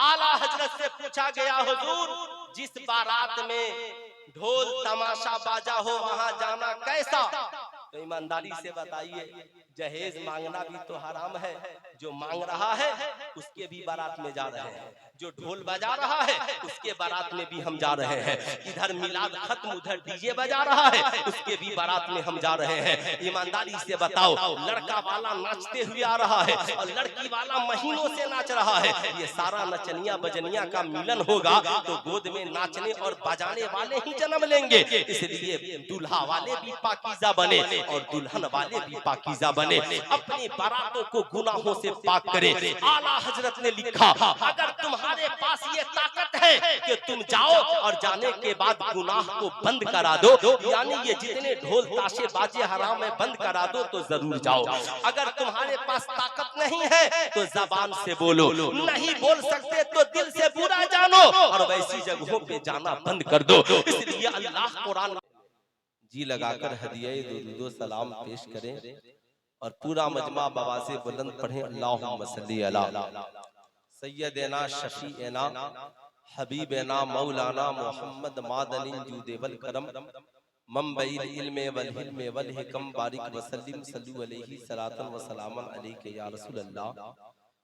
आला हजरत से पूछा गया, हुजूर जिस बारात में ढोल तमाशा बाजा हो वहां जाना कैसा? तो ईमानदारी से बताइए, जहेज मांगना भी तो हराम है। जो मांग रहा है उसके भी बारात में जा रहे हैं, जो ढोल बजा रहा है उसके बारात में भी हम जा रहे हैं। इधर मिलाद खत्म, उधर डीजे बजा रहा है, उसके भी बारात में हम जा रहे हैं। ईमानदारी से बताओ, लड़का वाला नाचते हुए आ रहा है और लड़की वाला महीनों से नाच रहा है, ये सारा नचनिया बजनिया का मिलन होगा तो गोद में नाचने और बजाने वाले ही जन्म लेंगे। इसलिए दूल्हा वाले भी पाकीज़ा बने और दुल्हन वाले भी पाकीज़ा बने, अपनी बारातों को गुनाहों से पाक करें। आला हजरत ने लिखा, अगर तुम्हारे पास ये ताकत है कि तुम जाओ और जाने के बाद गुनाह को बंद करा दो, यानी ये जितने ढोल ताशे बाजे हराम है बंद करा दो, तो जरूर जाओ। अगर तुम्हारे पास ताकत नहीं है तो जबान से बोलो, नहीं बोल सकते तो दिल से बुरा जानो और वैसी जगहों पे जाना बंद कर दो। इसलिए अल्लाह कुरान जी लगाकर हदिया दो सलाम पेश करें और पूरा मजमा बाबा से बुलंद पढ़े, अल्लाहुम्मा सल्ली अला सय्यदना शफीअना हबीबना मौलाना मोहम्मद मादनी जूदे वल करम मंबईल इल्म वल हिल्म वल हिकम बारिक वसल्लिम सल्लु अलैहि सलातन व सलामन अलैके या रसूल अल्लाह,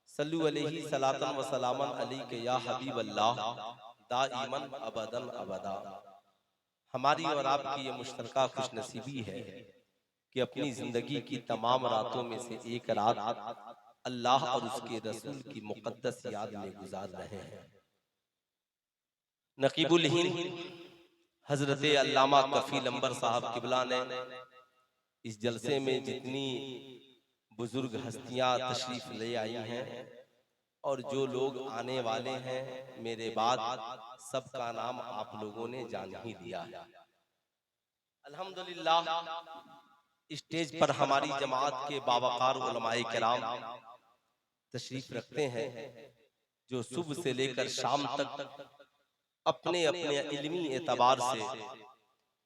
सल्लु अलैहि सलातन व सलामन अलैके या हबीब अल्लाह दाइमन अबदन अबदा। हमारी और आपकी ये मुश्तरका खुशनसीबी है कि अपनी जिंदगी की तमाम रातों में से एक रात अल्लाह और उसके रसूल की मुकद्दस याद में गुजार रहे हैं। नकीबुल हिंद हजरत अल्लामा कफील अंबर साहब किबला ने इस जलसे में जितनी बुजुर्ग हस्तियां तशरीफ ले आई हैं और जो लोग आने वाले हैं, मेरे बाद सबका नाम आप लोगों ने जान ही लिया है। अल्हम्दुलिल्लाह, स्टेज पर हमारी जमात के बावकार उलमाए किराम तशरीफ रखते हैं, जो सुबह से लेकर शाम तक अपने अपने इल्मी एतबार से,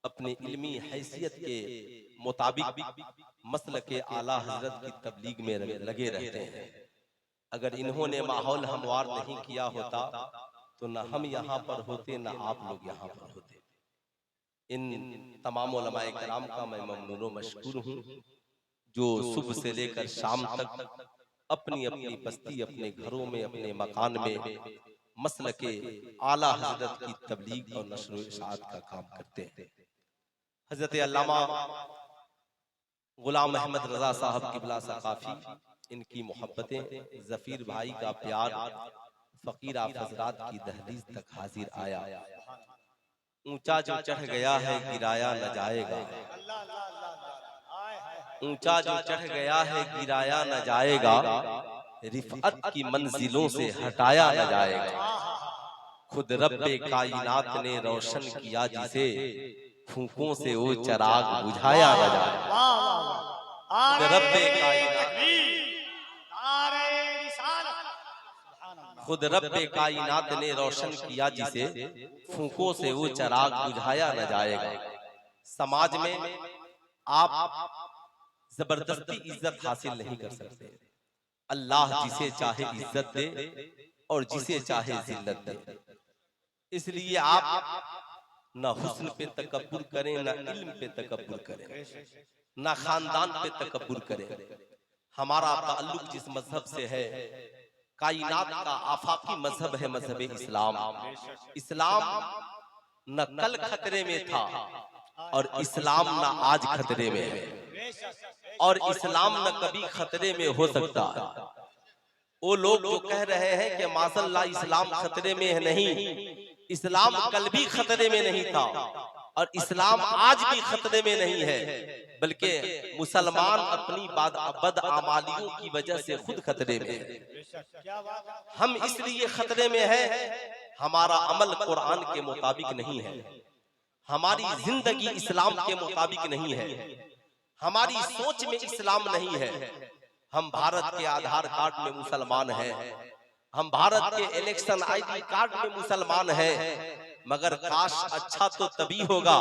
अपने इल्मी हैसियत के मुताबिक मसल के आला हजरत की तबलीग में लगे रहते हैं। अगर इन्होंने माहौल हमवार नहीं किया होता तो न हम यहाँ पर होते, न आप लोग यहाँ पर होते। इन तमाम उलमाए किराम का मैं ममनून व मशकूर हूँ, जो सुबह से लेकर शाम तक अपनी अपनी बस्ती, अपने घरों में, अपने मकान में मसल के आला हजरत की तबलीग और नश्र व इशाअत का काम करते हैं। हजरत अल्लामा गुलाम अहमद रजा साहब किबला सकाफी, इनकी मोहब्बतें, जफीर भाई का प्यार फकीर हजरात की दहलीज तक हाजिर आया। ऊंचा जो चढ़ गया है गिराया न जाएगा, ऊंचा जो चढ़ गया है गिराया न जाएगा, रिफअत की मंजिलों से हटाया न जाएगा। खुद रब्बे कायनात ने रोशन किया जिसे, फूंकों से वो चराग बुझाया न जाएगा। खुद रब्बे कायनात ने रोशन किया जिसे, फूंकों से वो चराग बुझाया न जाएगा। समाज में आप जबरदस्ती इज्जत हासिल नहीं कर सकते। अल्लाह जिसे चाहे इज्जत दे और जिसे चाहे जिल्लत दे। इसलिए आप न हुस्न पे तकब्बुर करें, न इल्म पे तकब्बुर करें, न खानदान पे तकब्बुर करें। हमारा ताल्लुक जिस मजहब से है, कायनात का आफाकी मजहब है मजहब इस्लाम। इस्लाम न कल खतरे में था और इस्लाम न आज खतरे में है, और इस्लाम न कभी खतरे में हो सकता है। वो लोग जो कह रहे हैं कि माशअल्लाह इस्लाम खतरे में है, नहीं, इस्लाम कल भी खतरे में नहीं था और इस्लाम आज भी खतरे में नहीं है, बल्कि मुसलमान अपनी बदआमालियों की वजह से खुद खतरे में है। हम इसलिए खतरे में हैं, हमारा अमल कुरान के मुताबिक नहीं है, हमारी जिंदगी इस्लाम के मुताबिक नहीं है, हमारी सोच में इस्लाम नहीं है। हम भारत के आधार कार्ड में मुसलमान हैं, हम भारत के इलेक्शन आईडी कार्ड में मुसलमान हैं, मगर काश अच्छा तो तभी होगा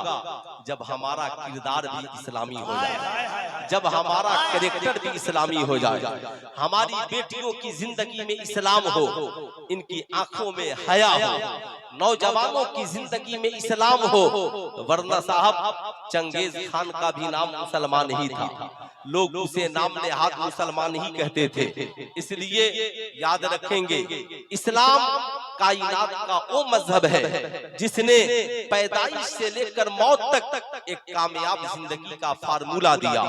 जब हमारा किरदार भी इस्लामी हो जाए, जब हमारा कैरेक्टर भी इस्लामी हो जाए, हमारी बेटियों की जिंदगी में इस्लाम हो, इनकी आंखों में हया हो, नौजवानों की जिंदगी में इस्लाम हो। वरना साहब चंगेज खान का भी नाम मुसलमान ही था, लोग उसे नाम नेहाद मुसलमान ही कहते थे। इसलिए याद रखेंगे, इस्लाम कायनात का वो मजहब है जिसने पैदाइश से लेकर मौत तक एक कामयाब जिंदगी का फार्मूला दिया।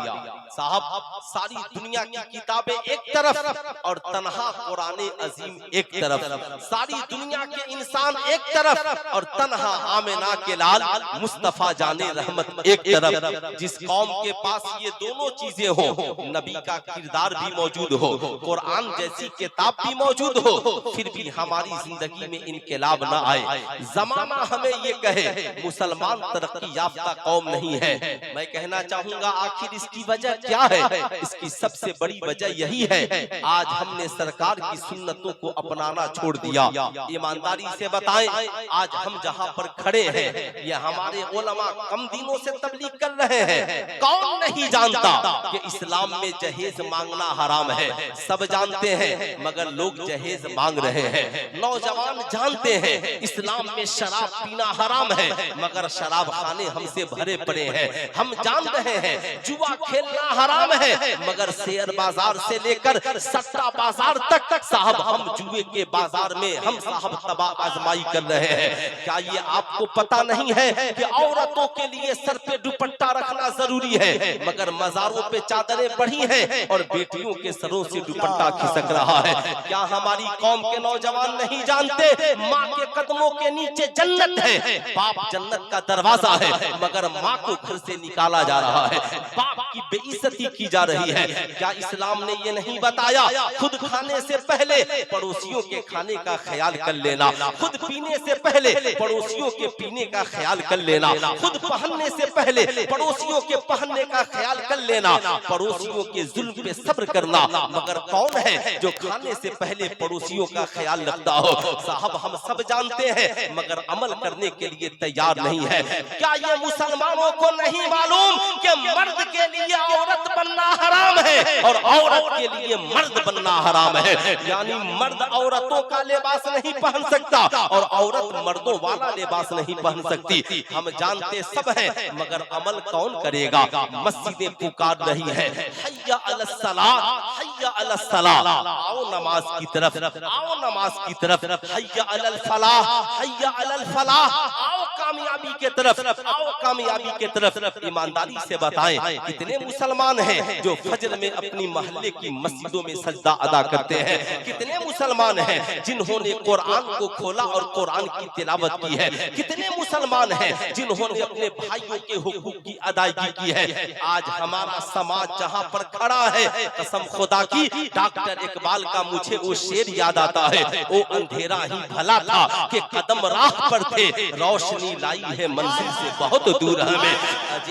साहब सारी दुनिया की किताबें एक तरफ और तन्हा कुरान अजीम एक तरफ, सारी दुनिया के इंसान एक तरफ और तन्हा आमिना के लाल मुस्तफा जाने रहमत एक तरफ। जिस कौम के पास ये दोनों चीजें हो, नबी का किरदार भी मौजूद हो, कुरान जैसी किताब भी मौजूद हो, फिर भी हमारी जिंदगी में इनकलाब न आए, जमाना हमें ये कहे मुसलमान तरक्की याफ्ता कौम नहीं है। मैं कहना चाहूंगा आखिर इसकी वजह क्या है? इसकी सबसे बड़ी वजह यही है, आज हमने सरकार की सुन्नतों को अपनाना छोड़ दिया। ईमानदारी से बताएं, आज हम जहां पर खड़े हैं, ये हमारे उलमा कम दिनों से तबलीग कर रहे हैं। कौन नहीं जानता कि इस्लाम में जहेज मांगना हराम है? सब जानते हैं, मगर लोग जहेज मांग रहे हैं। नौजवान जानते हैं इस्लाम में शराब पीना हराम है, मगर शराब खाने हमसे भरे पड़े हैं। हम जान रहे हैं जुआ खेलना हराम है, मगर शेयर बाजार से लेकर सट्टा बाजार तक साहब हम जुए के बाजार में हम साहब तबाह आजमाई कर रहे हैं। क्या ये आपको पता नहीं है कि औरतों के लिए सर पे दुपट्टा रखना जरूरी है, मगर मजारों पे चादरें बढ़ी हैं और बेटियों के सरों से दुपट्टा खिसक रहा है? क्या हमारी कौम के नौजवान नहीं जानते माँ के कदमों के नीचे जन्नत है, बाप जन्नत का दरवाजा है, मगर माँ को घर से निकाला जा रहा है, बाप की बेइज्जती की जा रही है? क्या इस्लाम ने ये नहीं बताया खुद खाने से पहले पड़ोसियों के खाने का ख्याल कर लेना, खुद पीने से पहले पड़ोसियों के पीने का ख्याल कर लेना, खुद पहनने से पहले पड़ोसियों के पहनने का ख्याल कर लेना, पड़ोसियों के जुल्म पे सब्र करना? मगर कौन है जो खाने से पहले पड़ोसियों का ख्याल रखता हो? साहब हम सब जानते हैं, मगर अमल करने के लिए तैयार नहीं है। क्या ये मुसलमानों को नहीं मालूम कि मर्द के लिए औरत बनना हराम है और औरत के लिए मर्द बनना हराम है? यानी मर्द औरतों का लिबास नहीं पहन सकता और औरत मर्दों वाला लिबास नहीं पहन सकती। हम जानते सब हैं, मगर अमल कौन करेगा? मस्जिदें पुकार रही है, हय्या अलस सलाह, हय्या अलस सलाह, आओ नमाज की तरफ, आओ नमाज की तरफ, हय्या अलल फलाह, हय्या अलल फलाह, आओ कामयाबी के तरफ, आओ कामयाबी के तरफ। ईमानदारी से बताएं, कितने मुसलमान हैं जो फजर में अपनी मोहल्ले की मस्जिदों में सजदा अदा करते हैं? कितने मुसलमान हैं जिन्होंने कुरान को खोला और कुरान की तिलावत की है? कितने मुसलमान हैं जिन्होंने अपने भाइयों के हुकूक की अदायगी की है? आज हमारा समाज जहां पर खड़ा है, कसम खुदा की, डॉक्टर इकबाल का मुझे वो शेर याद आता है, वो अंधेरा ही भला था कि कदम राह पर थे, रोशनी लाई है मंजिल से बहुत दूर हमें,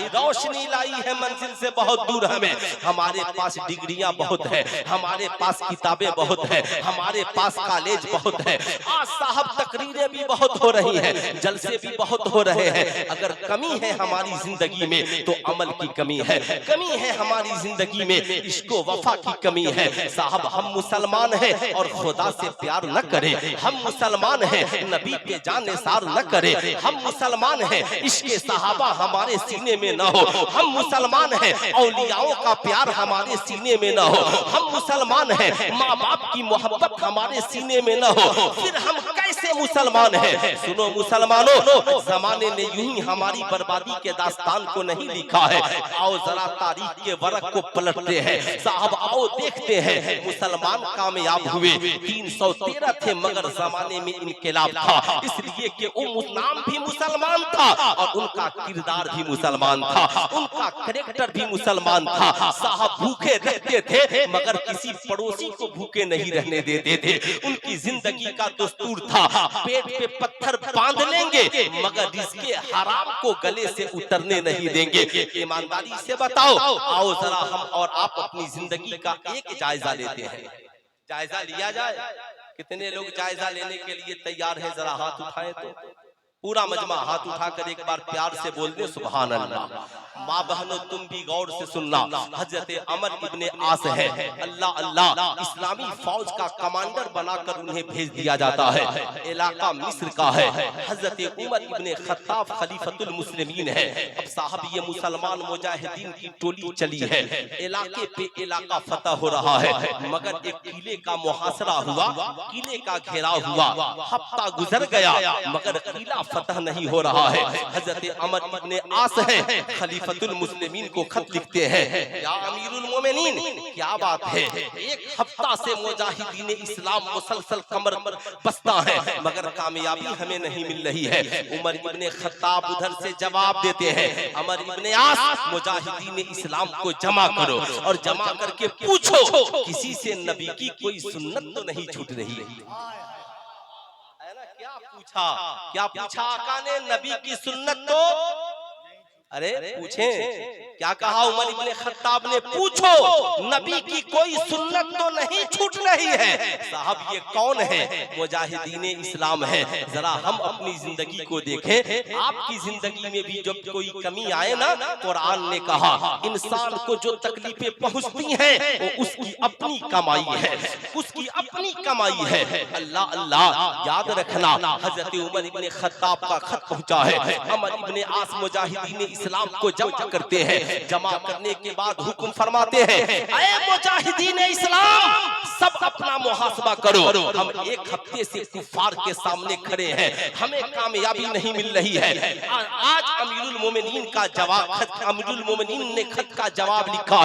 रोशनी लाई है मंजिल से बहुत दूर हमें। हमारे पास डिग्रियां बहुत है, हमारे पास किताबें बहुत है, हमारे पास कॉलेज बहुत है, आज साहब तकरीरें भी बहुत हो रही हैं, जलसे भी बहुत हो रहे हैं। अगर कमी है हमारी जिंदगी में तो अमल की कमी है, कमी है हमारी जिंदगी में इश्को वफा की कमी है। साहब हम मुसलमान हैं और खुदा से प्यार न करें, हम मुसलमान हैं नबी पे जान निसार न करें, हम मुसलमान हैं इश्क़े सहाबा हमारे सीने में न हो, हम मुसलमान हैं औलियाओं का प्यार हमारे सीने में न हो, हम मुसलमान हैं माँ बाप की मोहब्बत हमारे सीने में न हो, फिर हम कैसे मुसलमान हैं? सुनो मुसलमानों, जमाने ने यूं ही हमारी बर्बादी के दास्तान को नहीं लिखा है। आओ जरा तारीख के वरक को पलटते हैं साहब, आओ देखते हैं मुसलमान कामयाब हुए 313 थे, मगर जमाने में इनकलाब था, इसलिए कि वो नाम भी मुसलमान था और उनका किरदार भी मुसलमान था, उनका कैरेक्टर भी मुसलमान था। साहब भूखे रहते थे मगर किसी पड़ोसी को भूखे नहीं रहने देते थे, उनकी जिंदगी का दस्तूर था, पेट पे पत्थर बांध लेंगे मगर जिसके हराम को गले से उतरने नहीं देंगे। ईमानदारी से बताओ, आओ जरा हम और आप अपनी जिंदगी का एक जायजा लेते हैं, जायजा लिया जाए। कितने लोग जायजा लेने के लिए तैयार हैं? जरा हाथ उठाएं तो पूरा मजमा हाथ उठाकर एक बार प्यार से बोल दे सुभान अल्लाह। माँ बहनों तुम भी गौर से सुनना, हजरत अमर इब्ने आस है, अल्लाह अल्लाह इस्लामी फौज का कमांडर बनाकर उन्हें भेज दिया जाता है। इलाका मिस्र का है, हजरत उमर इब्ने खत्ताब खलीफतुल मुस्लिमीन है। अब साहब ये मुसलमान मुजाहिदीन की टोली चली है, इलाके पे इलाका फतह हो रहा है, मगर एक किले का मुहासरा हुआ, किले का घेराव हुआ, हफ्ता गुजर गया मगर किला फतह नहीं हो रहा है। हजरत अमर इब्ने आस है, खलीफतुल मुस्लिमीन को खत लिखते हैं, या अमीरुल मोमिनीन क्या बात है, एक हफ्ता से मुजाहिदीन इस्लाम मुसलसल कमर बस्ता है मगर कामयाबी हमें नहीं मिल रही है। उमर इब्ने खत्ताब उधर से जवाब देते हैं, अमर इब्ने आस मुजाहिदीन इस्लाम को जमा करो और जमा करके पूछो किसी से नबी की कोई सुन्नत तो नहीं छूट रही है। क्या पूछा आका ने, नबी की सुन्नत तो अरे पूछें क्या कहा उमर इब्ने खत्ताब ने, पूछो नबी की कोई सुन्नत तो नहीं छूट रही है। साहब ये कौन है, मुजाहिदीन इस्लाम है। जरा हम अपनी जिंदगी को देखें, आपकी जिंदगी में भी जब कोई कमी आए ना, कुरान ने कहा इंसान को जो तकलीफें पहुंचती हैं वो उसकी अपनी कमाई है, उसकी अपनी कमाई है। अल्लाह अल्लाह याद रखना, हजरत उमर इब्ने खत्ताब का खत पहुंचा है, अमर इब्ने आस मुजाहिदीन इस्लाम को जमा करते हैं, जमा करने के बाद हुक्म फरमाते हैं, ऐ मुजाहिदीन इस्लाम सब अपना मुहासबा करो, हम एक हफ्ते से कुफार के सामने खड़े हैं, हमें कामयाबी नहीं मिल रही है। आज अमीरुल मोमिनीन का जवाब, अमीरुल मोमिनीन ने खत का जवाब लिखा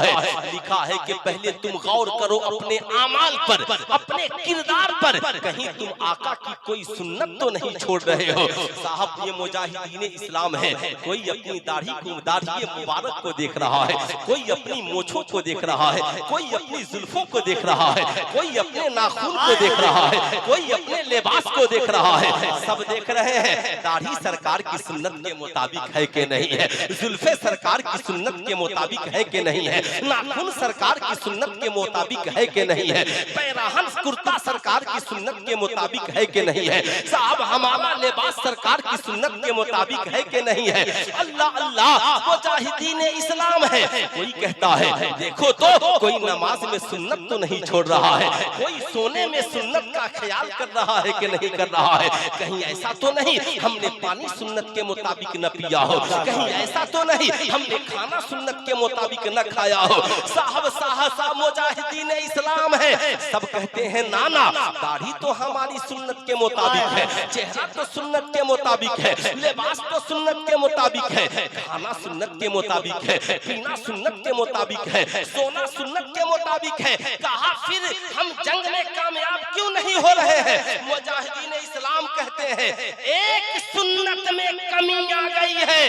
है कि पहले तुम गौर करो अपने आमाल पर, अपने किरदार पर, कहीं तुम आका की कोई सुन्नत तो नहीं छोड़ रहे हो। साहब ये मुजाहिदीन इस्लाम है, कोई अपनी दाढ़ी मुबारक को देख रहा है, कोई अपनी मोछों को देख रहा है, कोई अपनी जुल्फों को देख रहा है, कोई अपने नाखून को देख रहा है, कोई अपने लिबास को देख रहा है। सब देख रहे हैं दाढ़ी सरकार की सुन्नत के मुताबिक है कि नहीं है, जुल्फे सरकार की सुन्नत के मुताबिक है कि नहीं है, नाखून सरकार की सुन्नत के मुताबिक है कि नहीं है, पैराहन कुर्ता सरकार की सुन्नत के मुताबिक है कि नहीं है, साहब हमारा लिबास सरकार की सुन्नत के मुताबिक है कि नहीं है। अल्लाह अल्लाह मुजाहिदीन इस्लाम है। कोई कहता है देखो तो कोई नमाज में सुन्नत तो नहीं छोड़ रहा है, कोई सोने में सुन्नत का ख्याल कर रहा है कि नहीं कर रहा है, कहीं ऐसा तो नहीं हमने पानी सुन्नत के मुताबिक न पिया हो, कहीं ऐसा तो नहीं हमने खाना सुन्नत के मुताबिक न खाया हो। साहब साहसा मुजाहिदीन इस्लाम है, सब कहते हैं नाना दाढ़ी तो हमारी सुन्नत के मुताबिक है, चेहरा तो सुन्नत के मुताबिक है, लिबास तो सुन्नत के मुताबिक है, खाना सुन्नत के मुताबिक है, पीना सुन्नत के मुताबिक है, सोना सुन्नत के मुताबिक है। कहा फिर हम जंग में कामयाब क्यों नहीं हो रहे हैं? मुजाहिदीन इस्लाम कहते हैं एक सुन्नत में कमी आ गई है।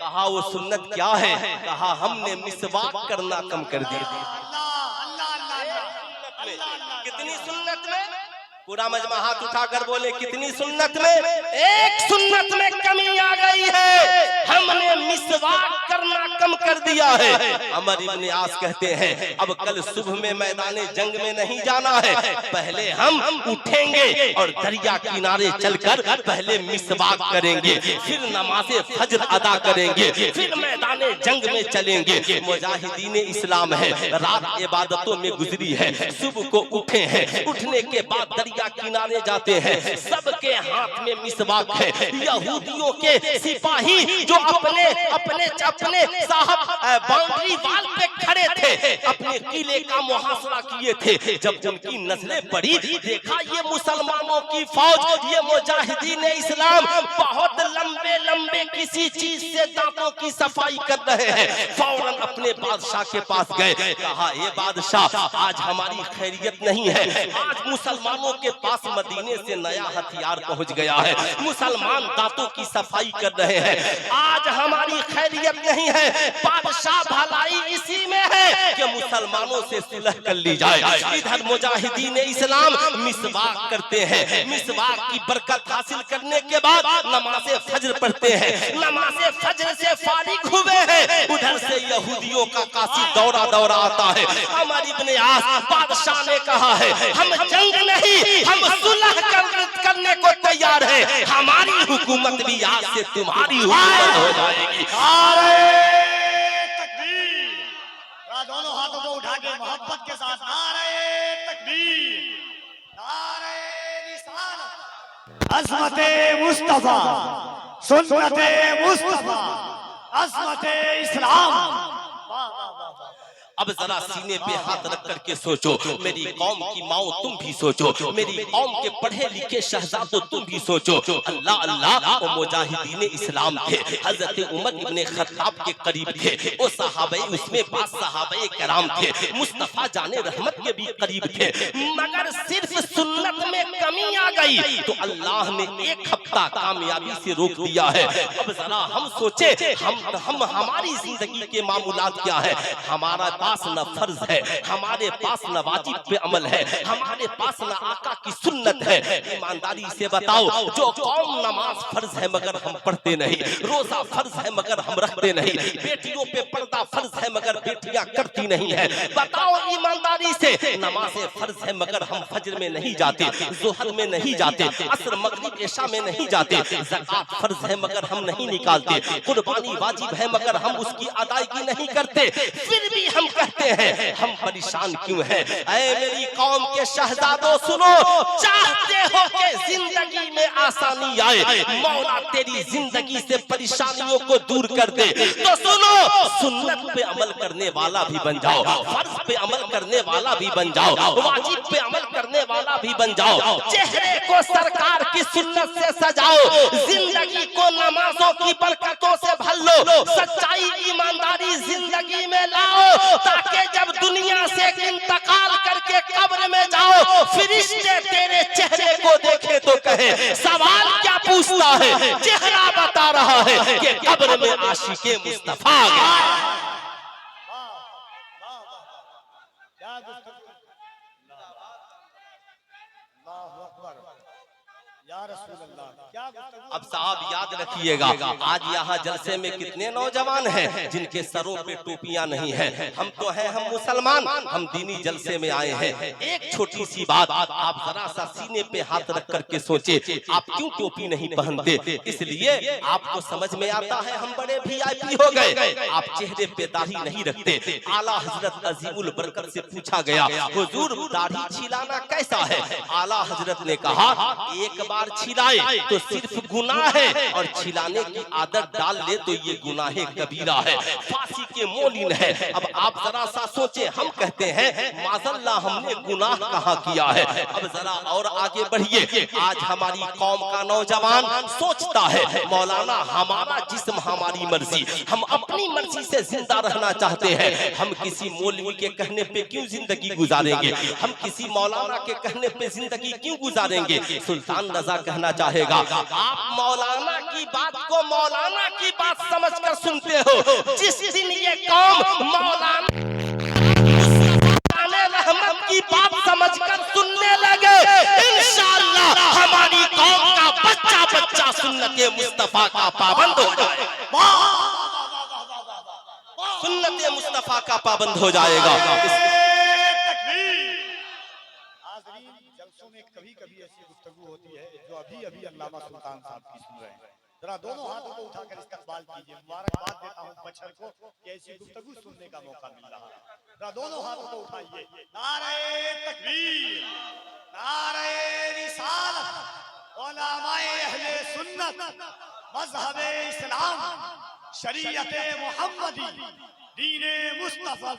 कहा वो सुन्नत क्या है? कहा हमने मिसवाक करना कम कर दिया। कितनी सुन्नत में? पूरा मजमा हाथ उठाकर बोले कितनी सुन्नत में? एक सुन्नत में कमी आ गई है, हमने मिसवाक करना कम कर दिया है। अमर इब्ने आस कहते हैं अब कल सुबह में मैदाने जंग में नहीं जाना है, पहले हम उठेंगे और दरिया किनारे चलकर पहले मिसवाक करेंगे, फिर नमाज़े फज्र अदा करेंगे, फिर मैदाने जंग में चलेंगे। मुजाहिदीन इस्लाम है, रात इबादतों में गुजरी है, सुबह को उठे हैं, उठने के बाद दरिया किनारे जाते हैं, सबके हाथ में मिसवाक है। यहूदियों के सिपाही जो अपने अपने अपने साहब बाउंड्री वाल पे खड़े थे, अपने किले का मुहासरा किए थे, जब उनकी नजरें पड़ी देखा ये मुसलमानों की फौज, ये मुजाहिदीन इस्लाम बहुत लंबे लंबे किसी चीज से दांतों की सफाई कर रहे हैं, फौरन अपने बादशाह के पास गए, कहा ये बादशाह आज हमारी खैरियत नहीं है, आज मुसलमानों के पास मदीने से नया हथियार पहुंच गया है, मुसलमान दांतों की सफाई कर रहे हैं, आज हमारी खैरियत नहीं है, बादशाह भलाई इसी में में है कि मुसलमानों से सुलह कर ली जाए। इधर मुजाहिदीन इस्लाम मिसवाक करते हैं, मिसवाक की बरकत हासिल करने के बाद नमाज़े फज्र पढ़ते हैं, नमाज़े फज्र से फारिग हुए हैं, उधर से यहूदियों का कासी दौरा दौरा आता है। अमर इब्न आस बादशाह ने कहा है, हम जंग नहीं, हम सुलह करने को तैयार है, हमारी हुकूमत भी आज से तुम्हारी हुकूमत हो जाएगी। दोनों हाथों को उठा के मोहब्बत के साथ नारे तकबीर, नारे रिसालत, अज़मते मुस्तफा, सुन्नते मुस्तफा, अज़मते इस्लाम। अब जरा सीने पे हाथ रख करके सोचो, मेरी कौम की माओ तुम भी सोचो, मेरी कौम के पढ़े लिखे शहजादों तुम भी सोचो। अल्लाह अल्लाह वो मुजाहिदीन इस्लाम थे, हजरत उमर इब्ने खत्ताब के करीब थे, वो सहाबे उसमें 5 सहाबे कराम थे, मुस्तफा जाने रहमत के भी करीब थे, मगर सिर्फ सुन्नत में कमी आ गई तो अल्लाह ने 1 हफ्ता कामयाबी से रोक दिया है। अब जरा हम सोचे, हम हमारी जिंदगी के मामूलात क्या है? हमारा पास न फर्ज है, हमारे पास न वाजिब पे अमल है, हमारे पास न आका की सुन्नत है। ईमानदारी से बताओ, जो कौम नमाज फर्ज है मगर हम पढ़ते नहीं, रोजा फर्ज है मगर हम रखते नहीं, बेटियों पे पर्दा फर्ज है मगर बेटियां करती नहीं है, बताओ ईमानदारी से, नमाज़ें फर्ज है मगर हम फज्र में नहीं जाते, ज़ुहर में नहीं जाते, असर मगरिब इशा में नहीं जाते, ज़कात फर्ज है मगर हम नहीं निकालते, कुर्बानी वाजिब है मगर हम उसकी अदायगी नहीं करते, फिर भी हम कहते हैं हम परेशान क्यों हैं? ऐ मेरी कौम के शहजादों सुनो, चाहते हो कि जिंदगी में आसानी आए, मौला तेरी जिंदगी से परेशानियों को दूर कर दे, तो सुनो, सुन्नत पे अमल करने वाला भी बन जाओ, फर्ज पे अमल करने वाला भी बन जाओ, वाजिब पे अमल करने वाला भी बन जाओ, चेहरे को सरकार की सुन्नत से सजाओ, जिंदगी को नमाजों की बरकतों से भर लो, सच्चाई ईमानदारी जिंदगी में लाओ, ताकि जब दुनिया से इंतकाल करके कब्र में जाओ, फरिश्ते तेरे चेहरे को देखे तो कहे सवाल क्या पूछता है? चेहरा बता रहा है कि कब्र में आशिके मुस्तफा गया। अब साहब याद रखिएगा, आज यहाँ जलसे में कितने नौजवान हैं जिनके सरों पे टोपियां नहीं हैं। हम तो हैं, हम मुसलमान, हम दीनी जलसे में आए हैं। एक छोटी सी बात, आप जरा सा सीने पे हाथ रख करके सोचे, आप क्यों टोपी नहीं पहनते? इसलिए आपको समझ में आता है हम बड़े VIP हो गए। आप चेहरे पे दाढ़ी नहीं रखते। आला हजरत अजीमुल बरकत से पूछा गया, हुजूर दाढ़ी छिलाना कैसा है? आला हजरत ने कहा, एक बार छिलाए तो सिर्फ गुनाह है, और छिलाने की आदत डाल ले तो ये गुनाह कबीरा है, फांसी के मोलिन है। अब आप जरा सा सोचे, हम कहते हैं माज़ल्लाह हमने गुनाह कहाँ किया है? अब जरा और आगे बढ़िए, आज हमारी कौम का नौजवान सोचता है मौलाना हमारा जिस्म हमारी मर्जी, हम अपनी मर्जी से जिंदा रहना चाहते हैं, हम किसी मौलवी के कहने पे क्यों जिंदगी गुजारेंगे, हम किसी मौलाना के कहने पे जिंदगी क्यों गुजारेंगे? सुल्तान रजा कहना चाहेगा, आप मौलाना की बात को मौलाना की बात समझकर सुनते हो, जिस दिन ये कौम मौलाना रहमत की बात समझकर सुनने लगे, इंशाअल्लाह हमारी कौम का बच्चा बच्चा सुन्नते मुस्तफा का पाबंद हो जाए, सुन्नते मुस्तफा का पाबंद हो जाएगा। जलसों में कभी-कभी ऐसी गुफ्तगू होती है जो अभी अल्लामा सुल्तान साहब की सुन रहे हैं। जरा दोनों हाथों को उठाकर इस्तकबाल कीजिए, मुबारकबाद देता हूं बचर को कि ऐसी गुफ्तगू सुनने का मौका मिल रहा है। जरा दोनों हाथों को उठाइए, नारे तकबीर, नारे रिसालत, उलमाए अहले सुन्नत, मज़हबे इस्लाम, शरीयते मुहम्मदी, दीने मुस्तफा।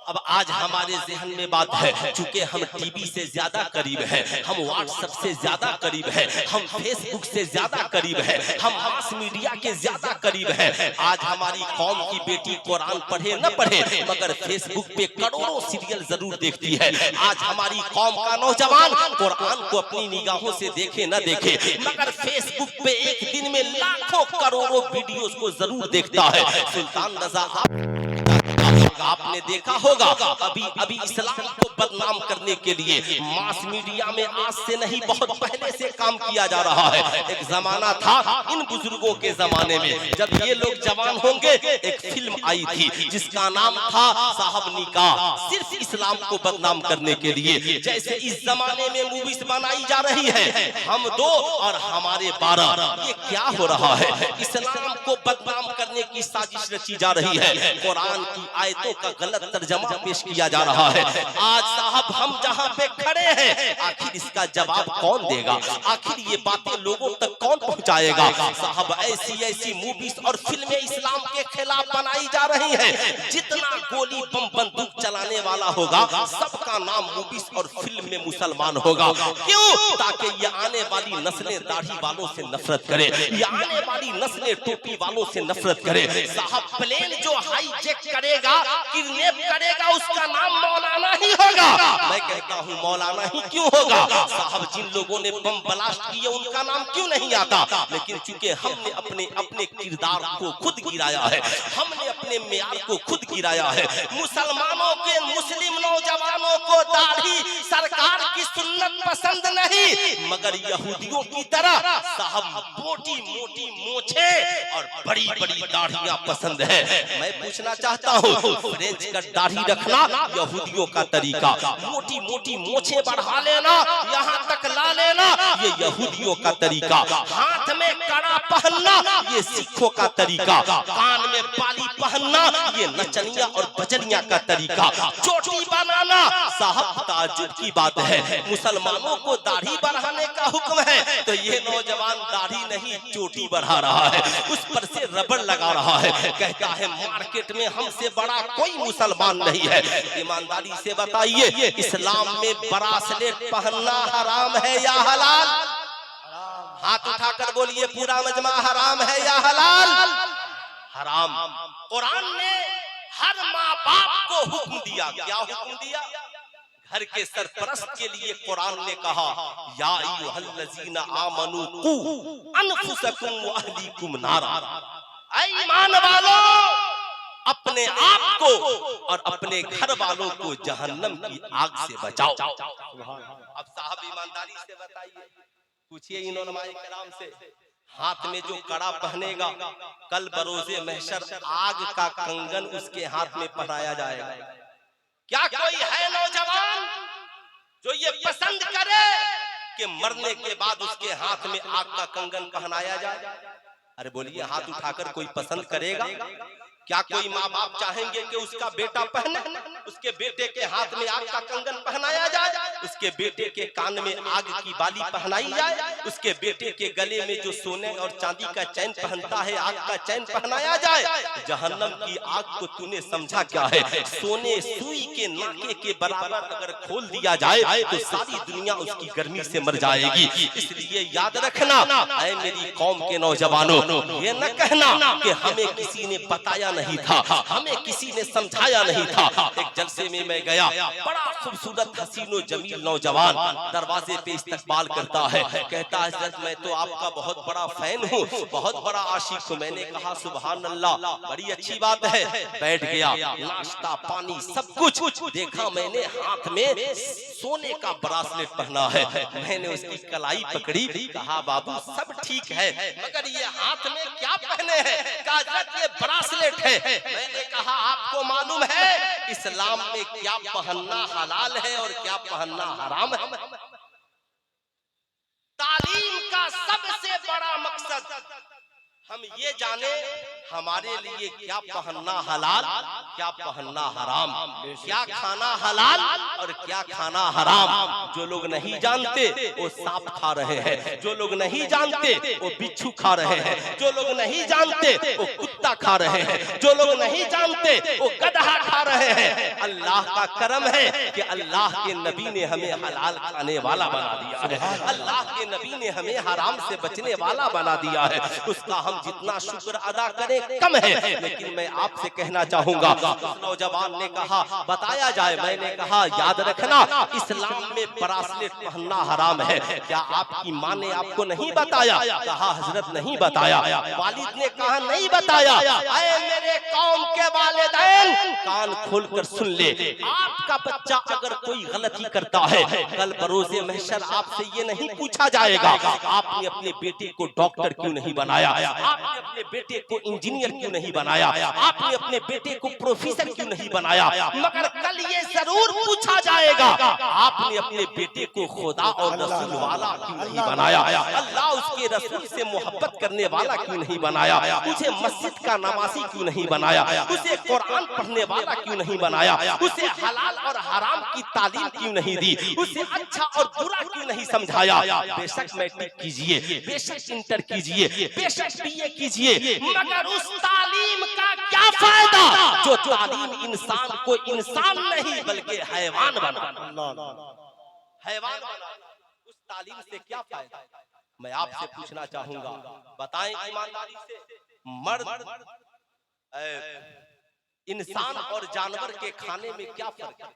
अब आज हमारे ज़हन में बात है, चूंकि हम टीवी से ज्यादा करीब हैं, हम व्हाट्सएप से ज्यादा करीब हैं, हम फेसबुक से ज्यादा करीब हैं, हम मास मीडिया के ज्यादा करीब हैं। आज हमारी कौम की बेटी कुरान पढ़े न पढ़े मगर फेसबुक पे करोड़ों सीरियल जरूर देखती है। आज हमारी कौम का नौजवान कुरान को अपनी निगाहों से देखे न देखे मगर फेसबुक पे एक दिन में लाखों करोड़ों वीडियोस को जरूर देखता है। सुल्तान रजा आपने देखा होगा अभी अभी इस्लाम को बदनाम करने के लिए मास मीडिया में आज से नहीं बहुत पहले से काम किया जा रहा है। एक जमाना था इन बुजुर्गों के जमाने में, जब ये लोग जवान होंगे, एक फिल्म आई थी जिसका नाम था साहब निकाह, सिर्फ इस्लाम को बदनाम करने के लिए। जैसे इस जमाने में मूवीज बनाई जा रही है, हम 2 और हमारे 12, ये क्या हो रहा है? इस्लाम को बदनाम करने की साजिश रची जा रही है। कुरान की आयतों का गलत तर्जमा पेश किया जा रहा है। आज साहब हम जहां पे खड़े हैं, आखिर इसका जवाब कौन देगा? आखिर ये बातें लोगों तक कौन पहुंचाएगा? साहब ऐसी मूवीज और फिल्में इस्लाम के खिलाफ बनाई जा रही हैं। जितना गोली बम बंदूक चलाने वाला होगा, सबका नाम मूवीज और फिल्म में मुसलमान होगा। क्यों? ताकि ये आने वाली नस्लें दाढ़ी वालों से नफरत करे, ये आने वाली नस्लें टोपी वालों से नफरत करे। साहब प्लेन जो हाईजैक करेगा, किडनैप करेगा, उसका नाम मौलाना ही होगा। मैं कहता हूँ मौलाना ही क्यों होगा? साहब जिन लोगों ने बम ब्लास्ट किए उनका नाम क्यों नहीं आता? लेकिन चूंकि हमने अपने किरदार को खुद गिराया है, हमने अपने मेयार को खुद गिराया है। मुसलमानों के मुस्लिम नौजवानों को दाढ़ी सरकार की सुन्नत पसंद नहीं, मगर यहूदियों की तरह साहब मोटी मोटी मोछे और बड़ी बड़ी दाढ़ियां पसंद है। मैं पूछना चाहता हूँ, फ्रेंच का दाढ़ी रखना यहूदियों का तरीका, मोटी मोटी मोछे बढ़ा लेना, यहाँ तक ला लेना, ये यहूदियों का तरीका। हाथ में कड़ा पहनना, ये सिखों का तरीका। कान में पाली पहनना, ये नचनिया और बजनिया का तरीका। चोटी बनाना, साहब ताज्जुब की बात है, मुसलमानों को दाढ़ी बढ़ाने का हुक्म है, तो ये नौजवान दाढ़ी नहीं चोटी बढ़ा रहा है, उस पर से रबड़ लगा रहा है। कहता है मार्केट में हमसे बड़ा कोई मुसलमान नहीं है। ईमानदारी से बताइए, इस्लाम में ब्रासलेट पहनना हराम है या हलाल? हाथ उठाकर बोलिए, पूरा मजमा हराम है या हलाल? हराम। कुरान ने हर माँ बाप को हुक्म दिया। क्या हुक्म दिया? घर के सरपरस्त के लिए कुरान ने कहा, या अय्युहल्लज़ीना आमनू कू अनफुसकुम व अहलीकुम नारा। ऐ ईमान वालों, अपने आप को और अपने घर वालों को जहन्नम की आग से बचाओ। अब साहब ईमानदारी से बताइए, पूछिए इन उलमाए किराम से, हाथ में जो कड़ा पहनेगा, कल बरोज़े महशर आग का कंगन उसके हाथ में पहनाया जाएगा। क्या कोई है नौजवान जो ये पसंद करे कि मरने के बाद उसके हाथ में आग का कंगन पहनाया जाए? अरे बोलिए, हाथ उठाकर कोई पसंद करेगा? क्या कोई माँ बाप चाहेंगे कि उसका बेटा पहने, उसके बेटे के हाथ में आग का कंगन पहनाया जाए, उसके बेटे के कान में आग की बाली पहनाई जाए, उसके बेटे के गले में जो सोने और चांदी का चैन पहनता है आग का चैन पहनाया जाए? जहन्नम की आग को तूने समझा क्या है? सोने सुई के नाके के बराबर अगर खोल दिया जाए तो सारी दुनिया उसकी गर्मी से मर जाएगी। इसलिए याद रखना, ऐ मेरी कौम के नौजवानों, ये न कहना कि हमें किसी ने बताया नहीं था, हमें किसी ने समझाया नहीं था। एक जलसे में मैं गया, बड़ा खूबसूरत हसीनो जमील नौजवान दरवाजे पे इस्तकबाल करता है, कहता है हज़रत मैं तो आपका बहुत बड़ा फैन हूँ, बहुत बड़ा आशिक हूँ। मैंने कहा सुभान अल्लाह, बड़ी अच्छी बात है। बैठ गया, नाश्ता पानी सब कुछ देखा, मैंने हाथ में सोने का ब्रासलेट पहना है। मैंने उसकी कलाई पकड़ी, कहा बाबू सब ठीक है, मगर ये हाथ में क्या पहने हैं? कहा ये ब्रासलेट है। मैंने कहा आपको मालूम है इस्लाम में क्या पहनना हलाल है और क्या पहनना हराम है? तालीम का सबसे बड़ा मकसद हम ये जाने हमारे लिए क्या पहनना हलाल, क्या पहनना हराम, क्या खाना हलाल और क्या खाना हराम। जो लोग नहीं जानते वो सांप खा रहे हैं, जो लोग नहीं जानते वो बिच्छू खा रहे हैं, जो लोग नहीं जानते वो कुत्ता खा रहे हैं, जो लोग नहीं जानते वो गधा खा रहे हैं। अल्लाह का करम है कि अल्लाह के नबी ने हमें हलाल खाने वाला बना दिया है, अल्लाह के नबी ने हमें हराम से बचने वाला बना दिया है। उसका हम हम जितना शुक्र अदा करें कम है। लेकिन मैं आपसे कहना चाहूंगा, नौजवान ने कहा बताया जाए, मैंने कहा याद रखना इस्लाम में ब्रासलेट पहनना हराम है। क्या आपकी माँ ने आपको नहीं बताया? कहा हजरत नहीं बताया। वालिद ने कहा नहीं बताया। ऐ मेरे कौम के वालिदैन, कान खोलकर सुन ले, आपका बच्चा अगर कोई गलती करता है, कल बरोज़े महशर आपसे ये नहीं पूछा जाएगा आपने अपने बेटे को डॉक्टर क्यों नहीं बनाया, आपने अपने बेटे को इंजीनियर क्यों नहीं बनाया, आपने अपने बेटे को प्रोफेसर क्यों नहीं बनाया, मगर कल ये जरूर पूछा जाएगा आपने अपने बेटे को खुदा और रसूल वाला क्यों नहीं बनाया, अल्लाह उसके रसूल से मोहब्बत करने वाला क्यों नहीं बनाया, उसे मस्जिद का नमाजी क्यों नहीं बनाया, उसे कुरान पढ़ने वाला क्यों नहीं बनाया, उसे हलाल और हराम की तालीम क्यों नहीं दी, उसे अच्छा और बुरा क्यों नहीं समझाया। बेशक मैट्रिक कीजिए, बेशक इंटर कीजिए, बेशक बीए कीजिए, मगर उस तालीम का क्या फायदा जो तालीम इंसान को इंसान नहीं बल्कि हैवान बना, हैवान बना। उस तालीम से क्या फायदा? मैं आपसे पूछना चाहूंगा, बताएं ईमानदारी से, मर्द इंसान और जानवर के खाने में क्या फर्क है?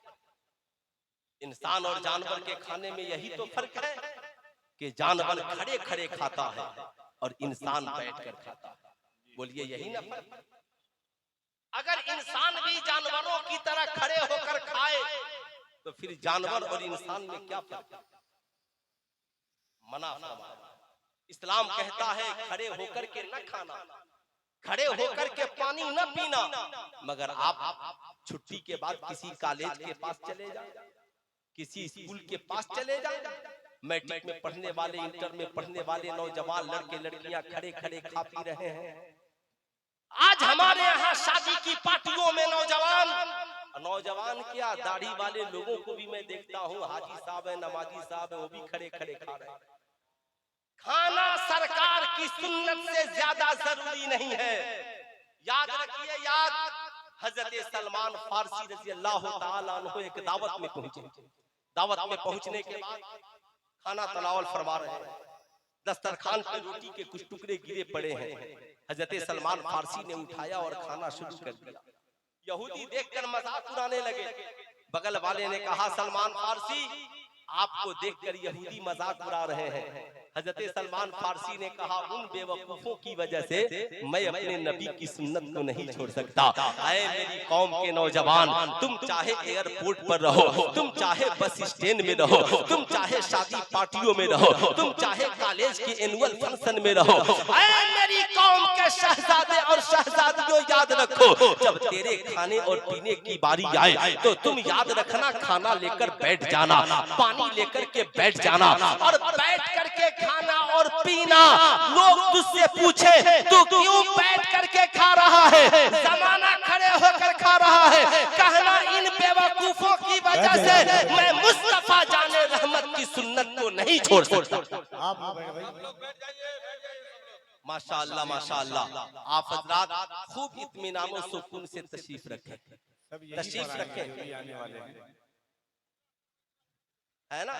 इंसान और जानवर के खाने में यही तो फर्क है कि जानवर खड़े खड़े खाता है और इंसान बैठकर खाता है। बोलिए यही ना फर्क? अगर इंसान भी जानवरों की तरह खड़े होकर खाए तो फिर जानवर और इंसान में क्या फर्क है? मना फरमाया। इस्लाम कहता है खड़े होकर के न खाना, खड़े होकर के पानी न पीना, मगर आप छुट्टी के बाद किसी कॉलेज के पास चले जाए, किसी स्कूल के पास चले जाए, मैट्रिक में पढ़ने वाले, इंटर में पढ़ने वाले नौजवान लड़के लड़कियां खड़े खड़े खा पी रहे हैं। आज हमारे यहाँ शादी की पार्टियों में नौजवान क्या, दाढ़ी वाले लोगों को भी मैं देखता हूँ, हाजी साहब है, नमाजी साहब है, वो भी खड़े खड़े खा रहे हैं। खाना सरकार की सुन्नत से ज्यादा जरूरी नहीं है। याद रखिए, याद हजरत सलमान फारसी रज़ी अल्लाह ताला अन्हु एक दावत में पहुंचे। दावत में पहुंचने के बाद खाना तनावल फरमा रहे हैं, दस्तरखान पे रोटी के कुछ टुकड़े गिरे पड़े हैं। हजरत सलमान फारसी ने उठाया और खाना शुरू कर दिया। यहूदी देखकर मजाक उड़ाने लगे। बगल वाले ने कहा सलमान फारसी आपको देखकर यहूदी मजाक उड़ा रहे हैं। हजरत सलमान फारसी ने कहा उन बेवकूफों की वजह से मैं अपने नबी की सुन्नत को नहीं छोड़ सकता। ऐ मेरी कौम के नौजवान, तुम चाहे एयरपोर्ट पर रहो, तुम चाहे बस स्टैंड में रहो, तुम चाहे शादी पार्टियों में रहो, तुम चाहे कॉलेज के एनुअल फंक्शन में रहो, ऐ मेरी कौम के शहजादे और शहजादियों याद रखो, जब तेरे खाने और पीने की बारी आए तो तुम याद रखना खाना लेकर बैठ जाना, पानी लेकर के बैठ जाना, और बैठ करके खाना और पीना। लोग तुझसे पूछे तू क्यों बैठ करके खा रहा है, जमाना खड़े होकर खा रहा है, कहना इन बेवकूफों की वजह से मैं मुस्तफा जाने रहमत की सुन्नत को नहीं छोड़ सकता। माशाअल्लाह माशाअल्लाह। आप हजरात खूब इत्मीनान और सुकून से तशरीफ रखें, तशरीफ रखें, है ना,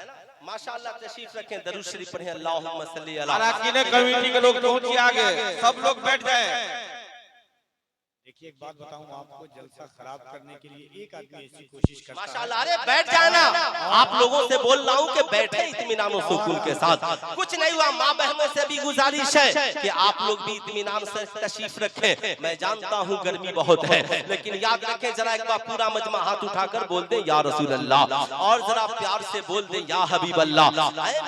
माशाअल्लाह तशरीफ रखें, दरूद शरीफ पढ़ें, अल्लाहुम्मा सल्ली अला। कमेटी के लोग पहुंचिए आगे, सब लोग बैठ जाएं। देखिए एक बात बताऊं आपको, जलसा खराब करने के लिए एक आदमी ऐसी कोशिश करता है। माशाअल्लाह, अरे बैठ जाना। आप लोगों से बोल रहा हूँ कि बैठे इत्मीनान और सुकून के साथ। कुछ नहीं हुआ, माँ बहनों से भी गुजारिश है कि आप लोग भी इत्मीनान से तशरीफ रखें। मैं जानता हूँ गर्मी बहुत है, लेकिन याद रखें जरा एक बार पूरा मजमा हाथ उठाकर बोल दे या रसूल अल्लाह, और जरा प्यार से बोल दे या हबीब अल्लाह।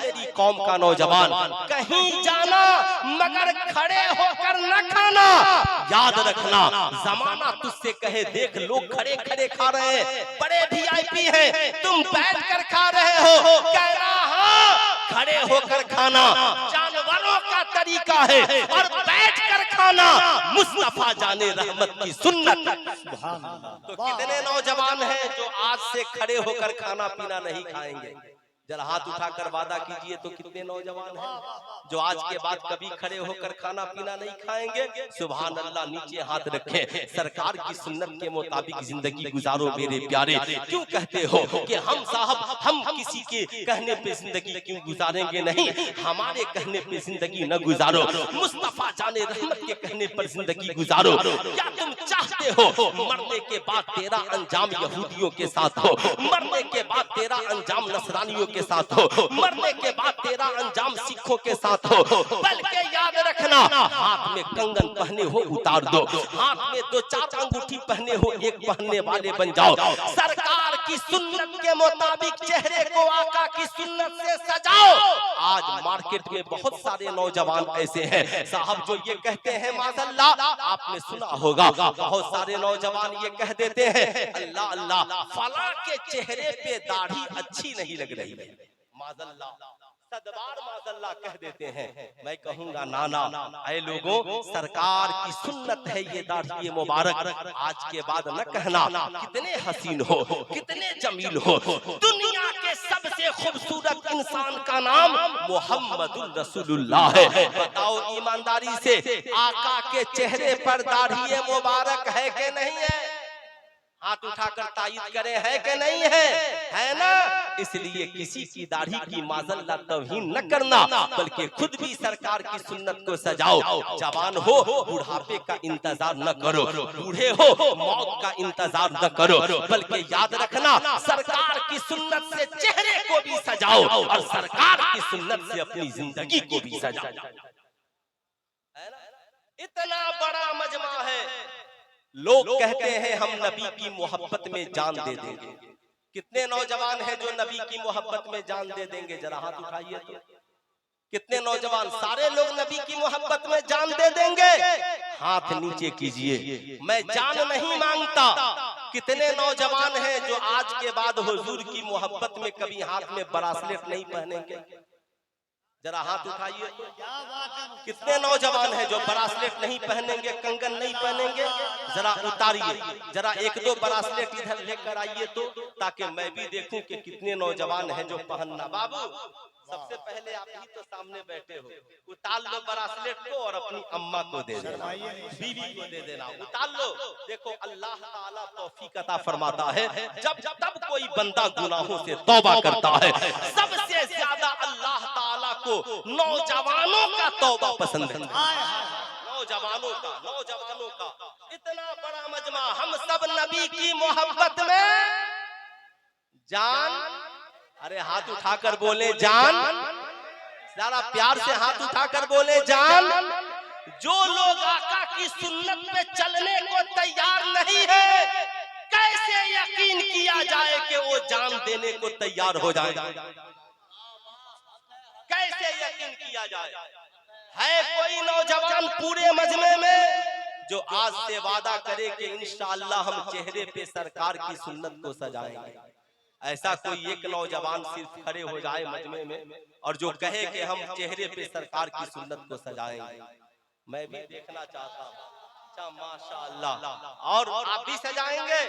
मेरी कौम का नौजवान, कहीं जाना मगर खड़े होकर न खाना। याद रखना जमाना तुझसे कहे देख लोग खड़े खड़े खा रहे हैं, बड़े वीआईपी हैं, तुम बैठ कर खा रहे हो, कहना हाँ खड़े होकर खाना जानवरों का तरीका है और बैठ कर खाना मुस्तफा जाने रहमत की सुन्नत। तो कितने नौजवान हैं जो आज से खड़े होकर खाना पीना नहीं खाएंगे? जरा हाथ उठाकर वादा कीजिए तो कितने नौजवान हैं जो आज के बाद कभी खड़े होकर खाना पीना नहीं खाएंगे। सुभान अल्लाह, नीचे हाथ रखें। सरकार की सुन्नत के मुताबिक जिंदगी गुजारो मेरे प्यारे। क्यों कहते हो कि हम साहब हम किसी के कहने पे जिंदगी क्यों गुजारेंगे? नहीं, हमारे कहने पे जिंदगी न गुजारो, मुस्तफा जाने रहमत के कहने पर जिंदगी गुजारो। क्या तुम चाहते हो मरने के बाद तेरा अंजाम यहूदियों के साथ हो, मरने के बाद तेरा अंजाम नसरानियों के साथ हो, मरने के बाद तेरा अंजाम सिखों के साथ हो? बल्कि याद रखना, हाथ में कंगन पहने हो उतार दो, हाथ में 2-4 अंगूठी पहने हो एक पहनने वाले बन जाओ। सरकार की सुन्नत के मुताबिक चेहरे को आका की सुन्नत से सजाओ। आज मार्केट में बहुत सारे नौजवान ऐसे हैं साहब जो ये कहते हैं माज़अल्लाह, आपने सुना होगा बहुत सारे नौजवान ये कह देते हैं अल्लाह अल्लाह फला के चेहरे पे दाढ़ी अच्छी नहीं लग रही है, माज़अल्लाह सदबार माज़अल्लाह कह देते हैं। मैं कहूंगा नाना, ऐ लोगों, सरकार की सुन्नत है ये दाढ़ी मुबारक। आज के बाद न कहना कितने हसीन हो, कितने जमील हो। दुनिया के सबसे खूबसूरत इंसान का नाम मोहम्मदुर रसूलुल्लाह है। बताओ ईमानदारी से, आका के चेहरे पर दाढ़ी मुबारक है कि नहीं है? हाथ उठाकर तायीद करें, है कि नहीं है? है ना? इसलिए किसी की दाढ़ी की माज़अल्लाह तौहीन न करना, बल्कि खुद भी सरकार की सुन्नत को सजाओ। जवान हो बुढ़ापे का इंतजार न करो, बूढ़े हो मौत का इंतजार न करो, बल्कि याद रखना सरकार की सुन्नत से चेहरे को भी सजाओ और सरकार की सुन्नत से अपनी जिंदगी को भी सजाओ। इतना बड़ा मजमा है, लोग कहते हैं हम नबी की मोहब्बत में जान दे देंगे। कितने नौजवान हैं जो नबी की मोहब्बत में जान दे देंगे? जरा हाथ उठाइए तो। कितने नौजवान? सारे लोग नबी की मोहब्बत में जान दे देंगे? हाथ नीचे कीजिए। मैं जान नहीं मांगता। कितने नौजवान हैं जो आज के बाद हुजूर की मोहब्बत में कभी हाथ में ब्रासलेट नहीं पहनेंगे? जरा हाथ उठाइए। कितने नौजवान हैं जो ब्रासलेट नहीं पहनेंगे, कंगन नहीं पहनेंगे? जरा उतारिए, जरा 1-2 ब्रासलेट इधर लेकर आइए तो, ताकि मैं भी देखूं कि कितने नौजवान हैं जो पहनना। बाबू सबसे पहले आप ही तो सामने बैठे हो, उतार लो ब्रासलेट को और अपनी अम्मा को दे देना, बीवी को दे देना, उतार लो। देखो अल्लाह ताला तौफीक अता फरमाता है, जब तब कोई बंदा गुनाहों से तौबा करता है, सबसे ज्यादा अल्लाह ताला को नौजवानों का तौबा पसंद है। नौजवानों का इतना बड़ा मजमा, हम सब नबी की मोहब्बत में जान। अरे हाथ उठाकर बोले जान, जरा प्यार से हाथ उठाकर बोले जान। जो लोग आका की सुन्नत पे चलने को तैयार नहीं है, कैसे यकीन किया जाए कि वो जान देने को तैयार हो जाए? कैसे यकीन किया जाए? है कोई नौजवान पूरे मजमे में जो आज से वादा करे कि इंशाअल्लाह हम चेहरे पे सरकार की सुन्नत को सजाएंगे? ऐसा कोई एक नौजवान सिर्फ खड़े हो जाए मजमे में और जो कहे कि हम चेहरे पे सरकार की सुन्नत को सजाएंगे? मैं भी देखना चाहता हूँ। अच्छा माशाअल्लाह, और आप भी सजाएंगे?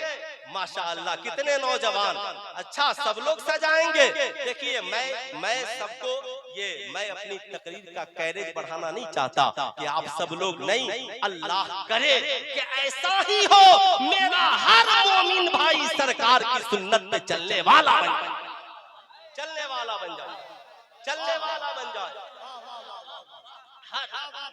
माशाअल्लाह, कितने नौजवान। अच्छा सब लोग सजाएंगे। देखिए मैं सबको मैं अपनी तकरीर का कैरेज बढ़ाना नहीं चाहता कि आप सब लोग, नहीं, अल्लाह करे कि ऐसा ही हो, मेरा हर मोमिन भाई सरकार की सुन्नत पे चलने वाला बन जाए, चलने वाला बन जाए, चलने वाला बन जाए।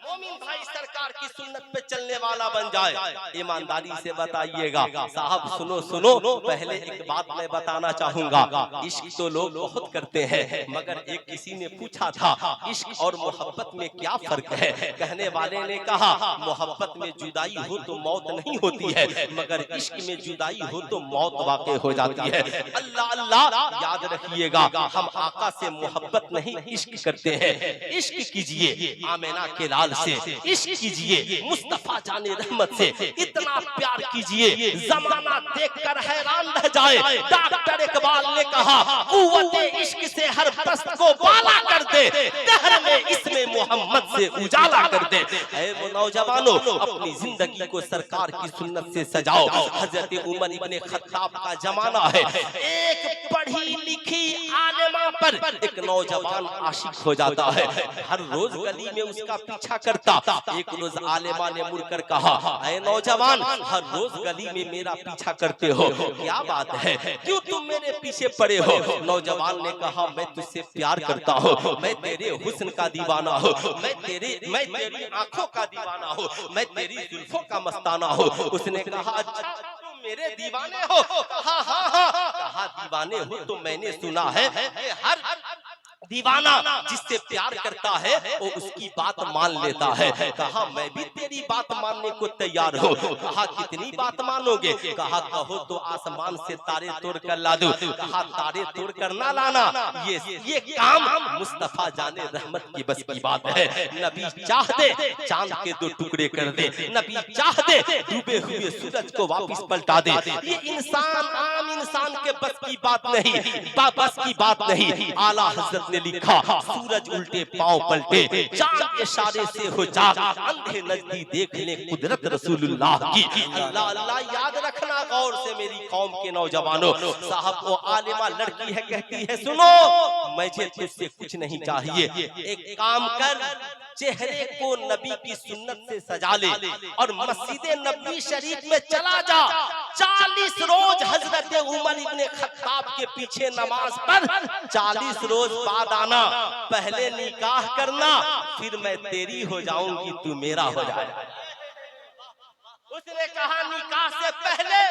मोमिन भाई सरकार की सुन्नत पे चलने वाला बन जाए। ईमानदारी से बताइएगा साहब, सुनो, पहले एक बात मैं बताना चाहूंगा। इश्क तो लोग बहुत करते हैं, मगर एक किसी ने पूछा था इश्क और मोहब्बत में क्या फर्क है? कहने वाले ने कहा मोहब्बत में जुदाई हो तो मौत नहीं होती है, मगर इश्क में जुदाई हो तो मौत वाक़ई हो जाती है। अल्लाह अल्लाह, याद रखिएगा, हम आका से मोहब्बत नहीं इश्क करते हैं। इश्क कीजिए आमिना के लाल से, इश्क कीजिए मुस्तफा जाने रहमत से, इतना प्यार कीजिए जमाना देखकर हैरान रह जाए। डॉक्टर इकबाल ने कहा कुव्वते इश्क से हर पस्त को बाला कर दे, दहर में इसमें मोहम्मद से उजाला कर दे। ऐ वो नौजवानों, अपनी जिंदगी को सरकार की सुन्नत से सजाओ। हजरत उमर इब्ने खत्ताब का जमाना है, एक पढ़ी लिखी आलिमा माँ पर एक नौजवान आशिक हो जाता है, हर रोज गली में उसका पीछा करता। एक रोज आलिमा ने मुड़कर कहा, ऐ नौजवान, हर रोज गली में मेरा पीछा करते हो, क्या बात है, क्यों तुम मेरे पीछे पड़े हो? नौजवान ने कहा, मैं तुझसे प्यार करता हूँ, मैं तेरे हुस्न का दीवाना हूँ, मैं तेरी आंखों का दीवाना हूँ, मैं तेरी जुल्फों का मस्ताना हूँ। उसने कहा, अच्छा तुम मेरे दीवाने हो? कहा हाँ हाँ। कहा दीवाने हो तो मैंने सुना है हर दीवाना जिससे प्यार करता है वो उसकी बात मान लेता है। कहा मैं भी तेरी बात मानने को तैयार हूँ। कहा कितनी बात मानोगे? कहा कहो तो आसमान से तारे तोड़ कर ला दूं। कहा तारे तोड़ कर ना लाना, ये काम मुस्तफा जाने रहमत की बस की बात है। नबी चाह दे चांद के दो टुकड़े कर दे, नबी चाह दे डूबे हुए सूरज को वापस पलटा दे। ये इंसान आम इंसान के बस की बात नहीं, बस की बात नहीं। आला हजरत ने लिखा, सूरज उल्टे पांव पलटे, चांद इशारे से हो जाग, अंधे नजदीक देख ले कुदरत रसूलुल्लाह की। अल्लाह अल्लाह याद रखना गौर से मेरी कौम के नौजवानों। साहब वो आलिमा लड़की है, कहती है सुनो मुझे तुझसे कुछ नहीं चाहिए, एक काम कर, चेहरे को नबी की सुन्नत से सजा ले और मस्जिद नबी शरीफ में चला जा। 40 रोज हजरत उमर इब्ने खत्ताब के पीछे नमाज पढ़, 40 रोज बाद आना, पहले निकाह करना, फिर मैं तेरी हो जाऊंगी, तू मेरा हो जाएगा। उसने कहा निकाह से पहले,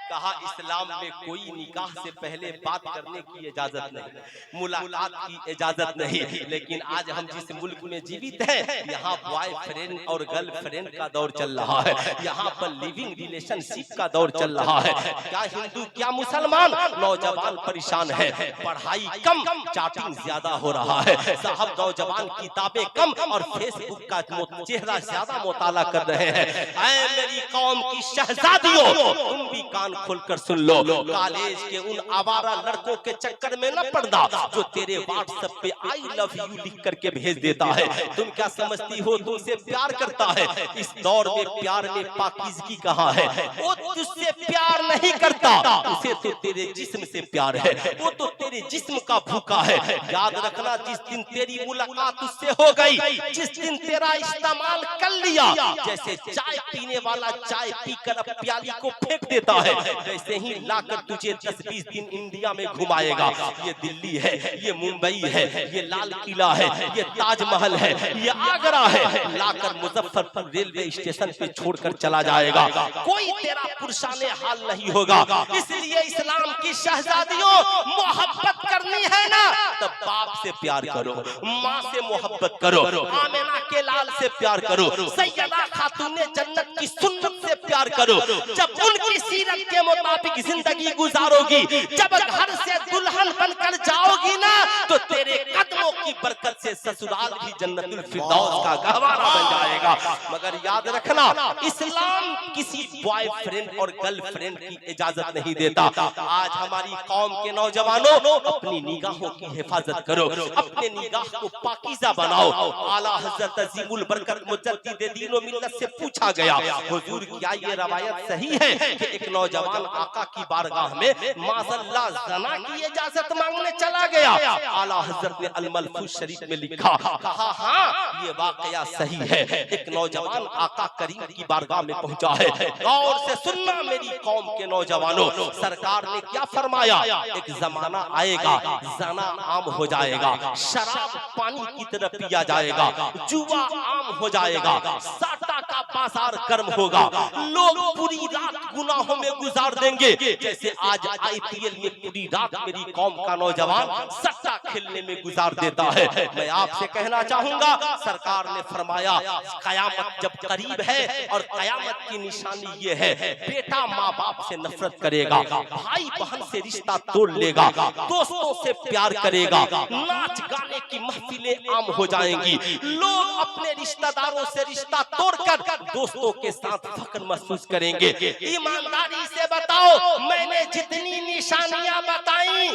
कहा इस्लाम में कोई निकाह से पहले बात करने की इजाजत नहीं, मुलाकात की इजाजत नहीं। लेकिन आज हम जिस मुल्क में जीवित हैं, यहाँ बॉयफ्रेंड और गर्लफ्रेंड का दौर चल रहा है, यहाँ पर लिविंग रिलेशनशिप का दौर चल रहा है। क्या हिंदू क्या मुसलमान, नौजवान परेशान है, पढ़ाई कम चैटिंग ज्यादा हो रहा है। साहब नौजवान किताबें कम और फेसबुक का चेहरा ज्यादा मुताला कर रहे हैं। ऐ मेरी कौम की शहजादियों, तुम भी कान खोलकर सुन लो, कॉलेज के उन आवारा लड़कों के चक्कर में न पड़ना जो तेरे व्हाट्सएप पे आई लव यू लिख करके भेज देता है। तुम क्या समझती हो तुमसे प्यार करता है? इस दौर में प्यार में पाकीज़गी कहाँ है? वो तुझसे प्यार नहीं करता, उसे तो तेरे जिस्म से प्यार है, वो तो तेरे जिस्म का भूखा है। याद रखना, जिस दिन तेरी मुलाकात उससे हो गई, जिस दिन तेरा इस्तेमाल कर लिया, जैसे चाय पीने वाला चाय पीकर अब प्याली को फेंक देता है, वैसे ही लाकर तुझे 10-20 दिन इंडिया में घुमाएगा। ये दिल्ली है, ये मुंबई है, ये लाल किला है, ये ताजमहल है, ये आगरा है, लाकर मुजफ्फरपुर रेलवे स्टेशन पे छोड़कर चला जाएगा। कोई तेरा पुरशाने हाल नहीं होगा। इसलिए इस्लाम की शहजादियों, मोहब्बत करनी है ना, तब बाप से प्यार करो, माँ से मोहब्बत करो, आमिना के लाल से प्यार करो, सैयदा खातूने जन्नत की सुन्नत से प्यार करो। जब उनकी सीरत के मुताबिक जिंदगी गुजारोगी, जब घर से दुल्हन बनकर जाओगी ना, तो तेरे कदमों की बरकत से ससुराल भी जन्नतुल फिरदौस का गहवारा बन जाएगा। मगर याद रखना, इस्लाम किसी बॉयफ्रेंड और गर्लफ्रेंड की इजाजत नहीं देता। आज हमारी कौम के नौजवानों, अपनी निगाहों की हिफाजत करो, अपने निगाह को पाकीज़ा बनाओ। आला हज़रत अज़ीमुल बरकत मुजद्दिद दीन व मिल्लत से पूछा गया, हुजूर क्या ये रवायत सही है कि एक नौजवान आका की बारगाह में माज़अल्लाह ज़ना की इजाजत मांगने चला गया? आला हज़रत ने अल मलफूज़ शरीफ में लिखा, कहा हाँ ये वाकया सही है। एक नौजवान आका करीम की बारगाह में पहुंचा है। गौर से सुनना मेरी कौम के नौजवानों, सरकार ने क्या फरमाया? एक जमाना आएगा, ज़ना आम हो जाएगा, शराब पानी की तरह पिया जाएगा, जुआ आम हो जाएगा, साटा का बाजार गर्म होगा, लोग पूरी रात गुनाहों में गुजार देंगे। जैसे आज आईपीएल में पूरी रात मेरी कौम का नौजवान सट्टा खेलने में गुजार देता है। मैं आपसे कहना चाहूंगा, सरकार ने फरमाया कयामत जब करीब है, और कयामत की निशानी ये है, बेटा माँ बाप से नफरत करेगा, भाई बहन से रिश्ता तोड़ लेगा, दोस्तों से प्यार करेगा, नाच गाने की महफिलें आम हो जाएंगी, लोग अपने रिश्तेदारों से रिश्ता तोड़कर दोस्तों के साथ फख्र महसूस करेंगे। ईमानदारी से बताओ, मैंने जितनी निशानियां बताई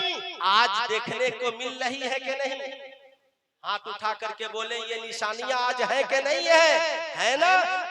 आज देखने को मिल रही है कि नहीं? हाथ उठा करके बोले ये निशानियां आज है कि नहीं है ना?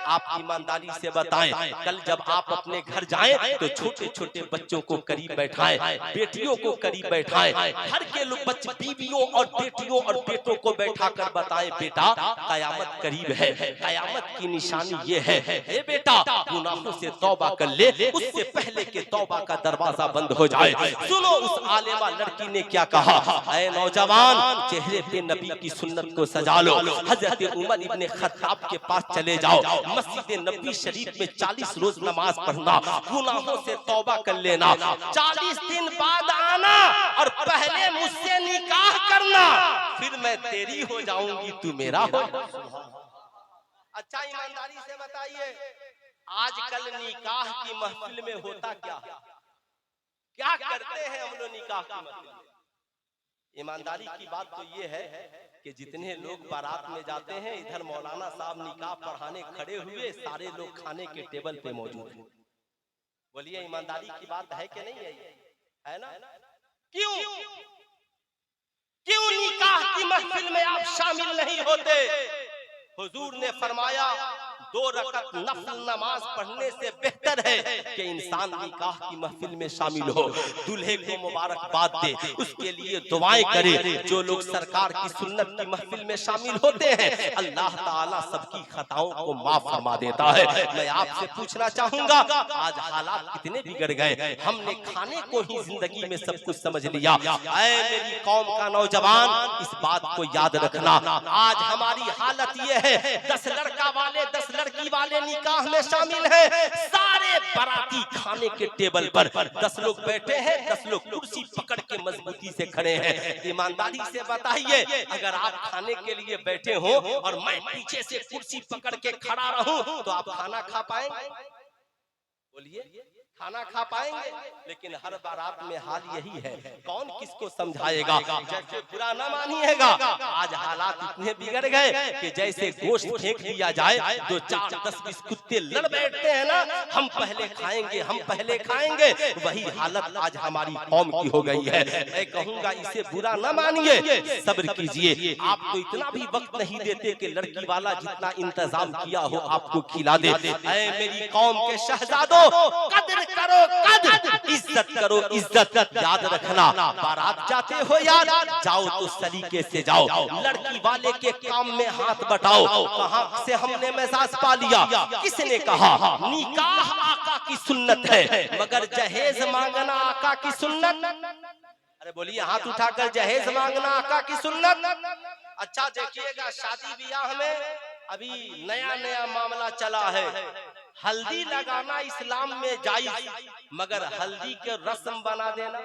आप ईमानदारी से बताएं, कल जब आप अपने घर जाएं तो छोटे छोटे बच्चों को करीब बैठाएं, बेटियों को करीब बैठाएं, घर के लोग बच्चे बीवियों और बेटियों और बेटों को बैठा कर बताएं, बेटा कयामत करीब है, कयामत की निशानी ये है, हे बेटा गुनाहों से तौबा कर ले, उससे पहले के तौबा का दरवाजा बंद हो जाए। सुनो उस आलिमा लड़की ने क्या कहा, ऐ नौजवान चेहरे पे नबी की सुन्नत को सजा लो, हजरत उमर इब्ने खत्ताब के पास चले जाओ, मस्जिद नबी शरीफ में 40 रोज नमाज पढ़ना, गुनाहों से तौबा कर लेना, 40 दिन बाद आना और पहले मुझसे निकाह करना, फिर मैं तेरी हो जाऊंगी तू मेरा हो। अच्छा ईमानदारी से बताइए आजकल निकाह की महफिल में होता क्या करते हैं हम लोग निकाह की महफिल में? ईमानदारी की बात तो ये है कि जितने लोग बारात में जाते हैं, इधर मौलाना साहब निकाह पढ़ाने खड़े हुए, सारे लोग खाने के टेबल पे मौजूद हैं। बोलिए ईमानदारी की बात है कि नहीं है ना? क्यों निकाह की महफिल में आप शामिल नहीं होते? हुजूर ने फरमाया 2 रकअत नफल नमाज पढ़ने से बेहतर है कि इंसान निकाह की महफिल में शामिल हो, दूल्हे को मुबारकबाद दे, उसके लिए दुआएं करे। जो लोग सरकार की सुन्नत की महफिल में शामिल होते हैं, अल्लाह ताला सबकी खताओं को माफ फरमा देता है। मैं आपसे पूछना चाहूंगा आज हालात कितने बिगड़ गए, हमने खाने को ही जिंदगी में सब कुछ समझ लिया। ऐ मेरी कौम का नौजवान इस बात को याद रखना, आज हमारी हालत ये है 10 लड़का वाले 10 लड़की वाले निकाह में शामिल हैं, सारे बाराती खाने के टेबल पर 10 लोग बैठे हैं, 10 लोग कुर्सी पकड़ के मजबूती से खड़े हैं। ईमानदारी से बताइए अगर आप खाने के लिए बैठे हो और मैं पीछे से कुर्सी पकड़ के खड़ा रहूं तो आप खाना खा पाएंगे? बोलिए खाना खा पाएंगे? लेकिन हर बारात में हाल यही है, कौन किसको समझाएगा? जैसे बुरा न मानिएगा, आज हालात इतने बिगड़ गए कि जैसे गोश्त फेंक दिया जाए, 2 4 10 20 कुत्ते लड़ बैठते हैं ना, हम पहले खाएंगे, हम पहले खाएंगे, वही हालत आज हमारी कौम की हो गई है। मैं कहूंगा इसे बुरा न मानिए, सब्र कीजिए। आप तो इतना भी वक्त नहीं देते कि लड़की वाला जितना इंतजाम किया हो आपको खिला दे। ऐ मेरी कौम के शहजादों कदर करो, कदर इज्जत करो, इज्जत याद रखना। बारात जाते हो यार, जाओ तो सलीके से जाओ, लड़की वाले के काम में हाथ बटाओ। कहां से हमने मिजाज पा लिया? किसने कहा निकाह आका की सुन्नत है, मगर जहेज मांगना आका की सुन्नत? अरे बोलिए हाथ उठाकर, जहेज मांगना आका की सुन्नत? अच्छा देखिएगा शादी ब्याह में अभी नया नया मामला चला है, हल्दी लगाना इस्लाम में जायज, मगर हल्दी के रस्म बना देना,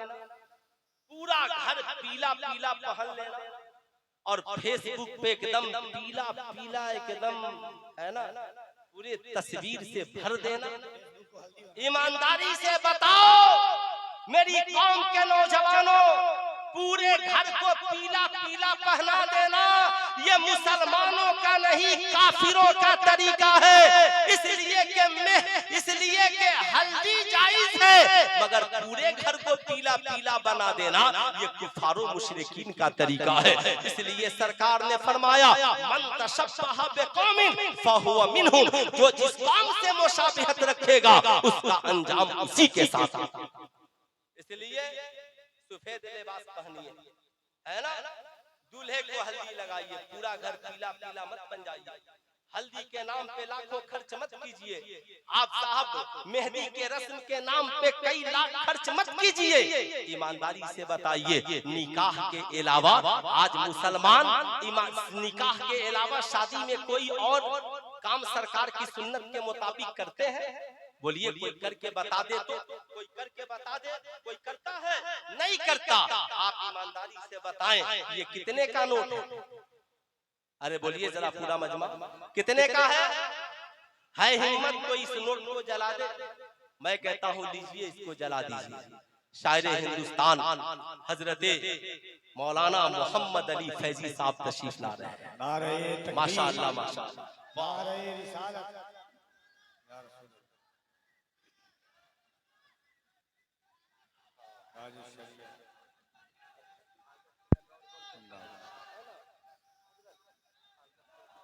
पूरा घर पीला पीला पहन लेना और फेसबुक पे एकदम पीला पीला एकदम है ना, पूरे तस्वीर से भर देना। ईमानदारी से बताओ मेरी कौम के नौजवानों, पूरे घर को पीला पीला पहना देना ये मुसलमानों का नहीं काफिरों का तरीका है। इसलिए कि हल्दी जायज है, मगर पूरे घर को पीला पीला बना देना ये कुफारो मुशरिकीन का तरीका है। इसलिए सरकार ने फरमाया मन तशब्बह बिकौमिन फहुवा मिनहुम, जो जिस कौम से मुशाबिहत रखेगा उसका अंजाम उसी के साथ आता। इसलिए सफेद लिबास पहनिए, है ना, दूल्हे को हल्दी लगाइए, पूरा घर पीला पीला मत बन जाइए, हल्दी के नाम पे लाखों खर्च मत कीजिए। आप साहब मेहंदी के रस्म के नाम पे कई लाख खर्च मत कीजिए। ईमानदारी से बताइए निकाह के अलावा आज मुसलमान निकाह के अलावा शादी में कोई और काम सरकार की सुन्नत के मुताबिक करते हैं? बोलिए कोई करके बता दे तो, कोई करके बता दे, कोई करता है? नहीं करता। आप ईमानदारी से बताएं ये कितने का नोट है? अरे बोलिए जरा पूरा मजमा कितने का है हिम्मत तो इस नोट को जला दे? मैं कहता हूँ लीजिए इसको जला दीजिए। शायर हिंदुस्तान हजरते मौलाना मोहम्मद अली फैजी साहब तशरीफ ला रहे हैं। माशाअल्लाह माशाअल्लाह।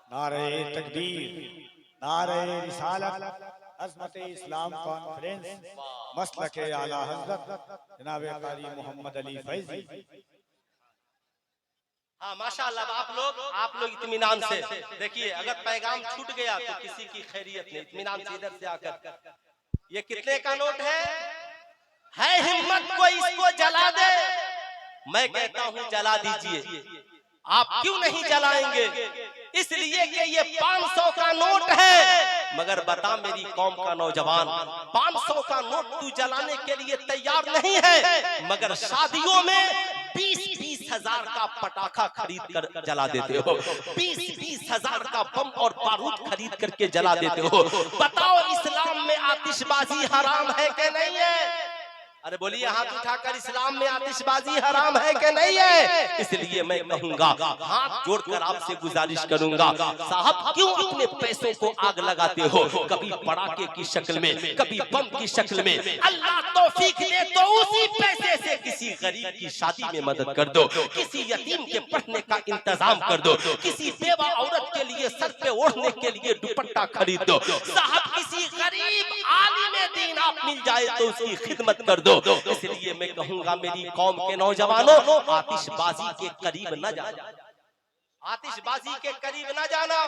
नारे तकबीर, नारे रिसालत, अज़मत इस्लाम कॉन्फ्रेंस, मसलक आला हज़रत जनाब कारी मोहम्मद अली फैज़ी। हाँ माशाअल्लाह, आप लोग इत्मीनान से देखिए, अगर पैगाम छूट गया तो किसी की खैरियत नहीं। इत्मीनान से इधर से आकर, ये कितने का नोट है हिम्मत कोई इसको जला दे? मैं कहता हूँ जला दीजिए। आप क्यों नहीं जलाएंगे? इसलिए कि ये 500 का नोट है। मगर बता मेरी कौम का नौजवान, 500 का नोट तू जलाने के लिए तैयार नहीं है, मगर शादियों में 20-20 हजार का पटाखा खरीद कर जला देते हो, 20-20 हजार का बम और बारूद खरीद करके जला देते हो। बताओ इस्लाम में आतिशबाजी हराम है कि नहीं है? अरे बोलिए हाथ उठाकर, इस्लाम में आतिशबाजी हराम है कि नहीं है? इसलिए मैं कहूंगा, हाथ जोड़कर आपसे गुजारिश करूंगा, साहब क्यों अपने पैसों को आग लगाते हो? कभी पटाखे की शक्ल में, कभी बम की शक्ल में। अल्लाह तौफीक दे तो उसी पैसे से किसी गरीब की शादी में मदद कर दो, किसी यतीम के पढ़ने का इंतजाम कर दो, किसी बेवा औरत के लिए सर पे ओढ़ने के लिए दुपट्टा खरीद दो। साहब किसी गरीब आलिम दीन आप मिल जाए तो उसकी खिदमत कर दो। इसलिए मैं कहूंगा मेरी कौम के नौजवानों, आतिशबाजी के करीब न जाना, आतिशबाजी के करीब न जाना।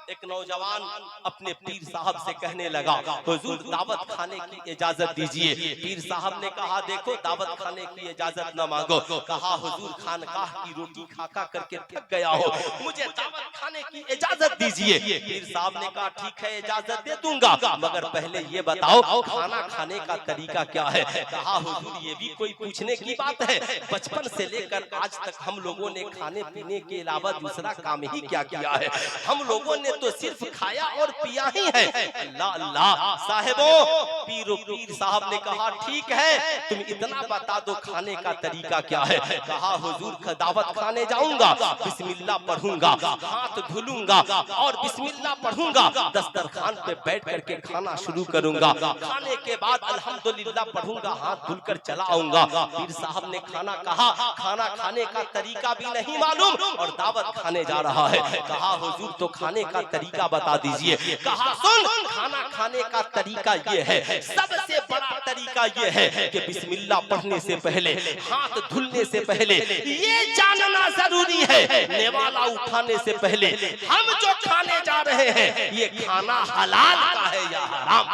एक नौजवान अपने पीर साहब से कहने लगा, हुजूर दावत खाने की इजाजत दीजिए। पीर साहब ने कहा, देखो दावत खाने की इजाजत न मांगो। कहा, हुजूर खानकाह की रोटी खा खा करके थक गया हो, मुझे दावत खाने की इजाजत दीजिए। पीर साहब ने कहा, ठीक है इजाजत दे दूंगा, मगर पहले ये बताओ खाना खाने का तरीका क्या है? कहा, हुजूर ये भी कोई पूछने की बात है? बचपन से लेकर आज तक हम लोगों ने खाने पीने के अलावा दूसरा काम ही क्या किया है? हम लोगों ने तो सिर्फ खाया और पिया ही है। अल्लाह अल्लाह साहिबों, पीर साहब ने कहा, ठीक है तुम इतना बता दो खाने का तरीका क्या है? कहा, हुजूर दावत खाने जाऊंगा, बिस्मिल्लाह पढ़ूंगा, हाथ धुलूंगा और बिस्मिल्लाह पढ़ूंगा, दस्तरखान पे बैठ करके खाना शुरू करूंगा। खाने के बाद अल्हम्दुलिल्लाह पढ़ूंगा, हाथ धुलकर चला आऊंगा। पीर साहब ने खाना कहा, खाना खाने का तरीका भी नहीं मालूम और दावत खाने जा रहा है। कहा, हुजूर तो खाने का तरीका बता दीजिए। कहा, सुन खाना खाने का तरीका ये है, सबसे बड़ा तरीका ये है कि बिस्मिल्लाह पढ़ने से पहले, हाथ धुलने से पहले ये जानना जरूरी है, नेवाला उठाने से पहले हम जो खाने जा रहे हैं ये खाना हलाल का है या हराम,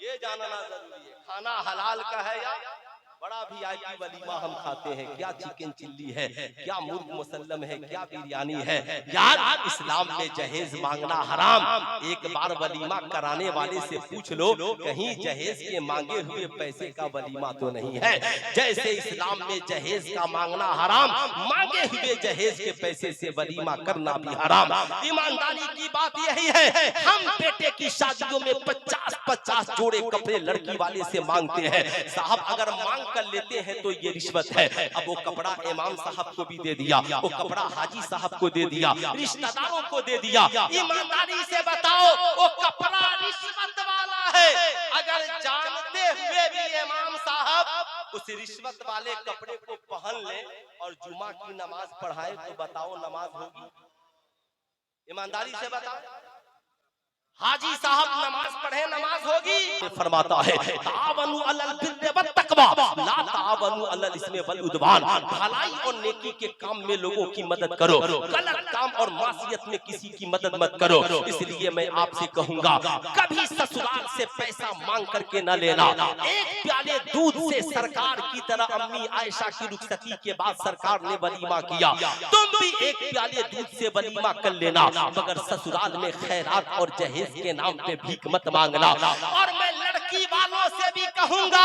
ये जानना जरूरी है। खाना हलाल का है या बड़ा VIP वलीमा हम खाते हैं, क्या चिकन चिल्ली है, क्या मुर्ग मुसल्लम है, क्या बिरयानी है। यार इस्लाम में जहेज मांगना हराम। एक बार वलीमा कराने वाले से पूछ लो, कहीं जहेज के मांगे हुए पैसे का वलीमा तो नहीं है। जैसे इस्लाम में जहेज का मांगना हराम, मांगे हुए जहेज के पैसे से वलीमा करना भी हराम। ईमानदारी की बात यही है, हम बेटे की शादियों में 50-50 जोड़े कपड़े लड़की वाले से मांगते हैं। साहब अगर मांग कर लेते हैं तो ये रिश्वत है। अब वो कपड़ा इमाम साहब को भी दे दिया, वो कपड़ा हाजी साहब को दे दिया, रिश्तेदारों को दे दिया। ईमानदारी से बताओ वो कपड़ा रिश्वत वाला है। अगर जानते हुए भी इमाम साहब उस रिश्वत वाले कपड़े को पहन ले और जुमा की नमाज पढ़ाए तो बताओ नमाज होगी? ईमानदारी से बताओ, हाजी साहब नमाज पढ़े नमाज होगी? फरमाता है, तावनु अलल बिर्रि वत तक़वा ला तावनु अलल इस्मि वल उद्वान। भलाई और नेकी के काम में लोगों की मदद करो, गलत काम और मासियत में किसी की मदद मत करो। इसलिए मैं आपसे कहूंगा, कभी ससुराल से पैसा मांग करके न लेना। एक प्याले दूध से सरकार की तरह अम्मी आयशा की रुखसती के बाद सरकार ने वलीमा किया, तुम भी एक प्याले दूध से वलीमा कर लेना, मगर ससुराल में खैरात और जहेज के नाम पे भीख मत मांगना। और मैं लड़की वालों से भी कहूंगा,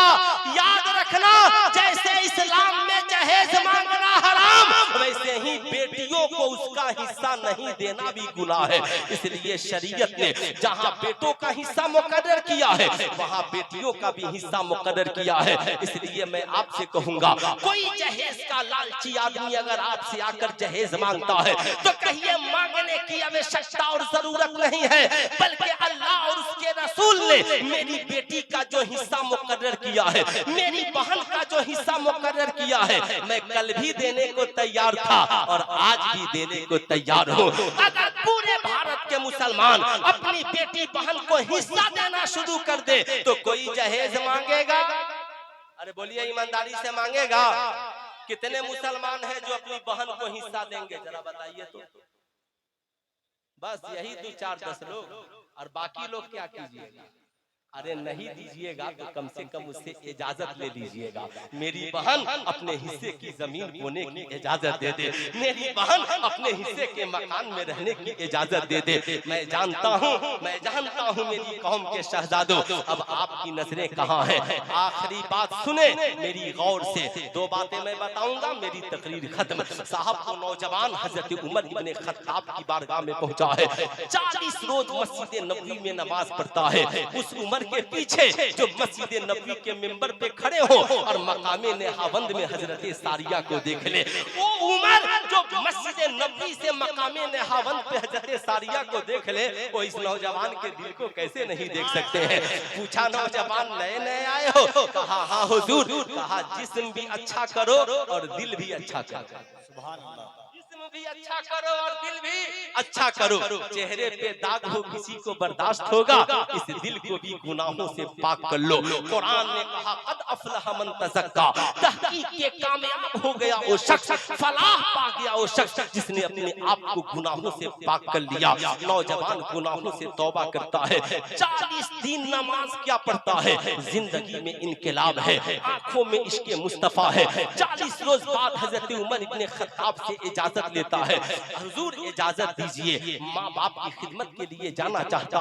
याद रखना, जैसे इस्लाम में जहेज मांगना हराम, वैसे ही बेटियों को उसका हिस्सा नहीं देना भी गुनाह है। इसलिए शरीयत ने जहां बेटों का हिस्सा मुकर्रर किया है, वहां बेटियों का भी हिस्सा मुकर्रर किया है। इसलिए मैं आपसे कहूंगा, कोई जहेज का लालची आदमी अगर आपसे आकर जहेज मांगता है तो कहिए मांगने की आवश्यकता और जरूरत नहीं है, बल्कि अल्लाह और उसके रसूल ने मेरी बेटी का जो हिस्सा मुकर्रर किया है, मेरी बहन का जो हिस्सा मुकर्रर किया है, मैं कल भी देने को तैयार था और आज भी देने को तैयार हूँ। अगर पूरे भारत के मुसलमान अपनी बेटी बहन को हिस्सा देना शुरू कर दे तो कोई जहेज मांगेगा? अरे बोलिए, ईमानदारी से मांगेगा? कितने मुसलमान हैं जो अपनी बहन को हिस्सा देंगे, जरा बताइए तो। बस यही 2-4-10 लोग, और बाकी लोग क्या कीजिएगा? अरे नहीं दीजिएगा तो कम से कम उससे इजाजत ले लीजिएगा। मेरी बहन अपने हिस्से की जमीन बोने की इजाजत दे दे, मेरी बहन अपने हिस्से के मकान में रहने की इजाजत दे दे। मैं जानता हूँ मेरी कौम के शहजादों, अब आपकी नजरें कहाँ हैं? आखिरी बात सुने मेरी गौर से, 2 बातें मैं बताऊंगा, मेरी तकरीर खत्म। साहब को नौजवान हजरत उमर इब्ने खत्ताब की बारगाह में पहुंचा है, 40 रोज मस्जिद नबवी में नमाज पढ़ता है। उस उमर के पीछे जो मस्जिद नबवी के मिंबर पे खड़े हो और मकामे नेहावंद में हजरत सारिया को देख ले, वो उमर जो मस्जिद नबवी से मकामे नेहावंद पे हजरत सारिया को देख ले, वो इस नौजवान के दिल को कैसे नहीं देख सकते हैं? पूछा, नौजवान नए नए आए हो? कहा हाँ हुजूर। कहा जिस्म भी अच्छा करो और दिल भी अच्छा करो। सुभान अल्लाह। भी अच्छा करो और दिल भी अच्छा करो। चेहरे पे दाग हो किसी को बर्दाश्त होगा, इस दिल को भी गुनाहों से पाक कर लो। कुरान ने कहा कद अफलह मन तज़क्का, तहकीक के कामयाब हो गया वो शख्स, फलाह पा गया वो शख्स जिसने अपने आप को गुनाहों से पाक कर लिया। नौजवान गुनाहों से तौबा करता है, 40 दिन नमाज क्या पढ़ता है, जिंदगी में इनकलाब है, आंखों में इश्क़ मुस्तफा है। 40 रोज बाद हजरत उमर इब्ने खत्ताब से इजाजत लेता है, हुजूर इजाजत दीजिए, माँ बाप की खिदमत के लिए जाना चाहता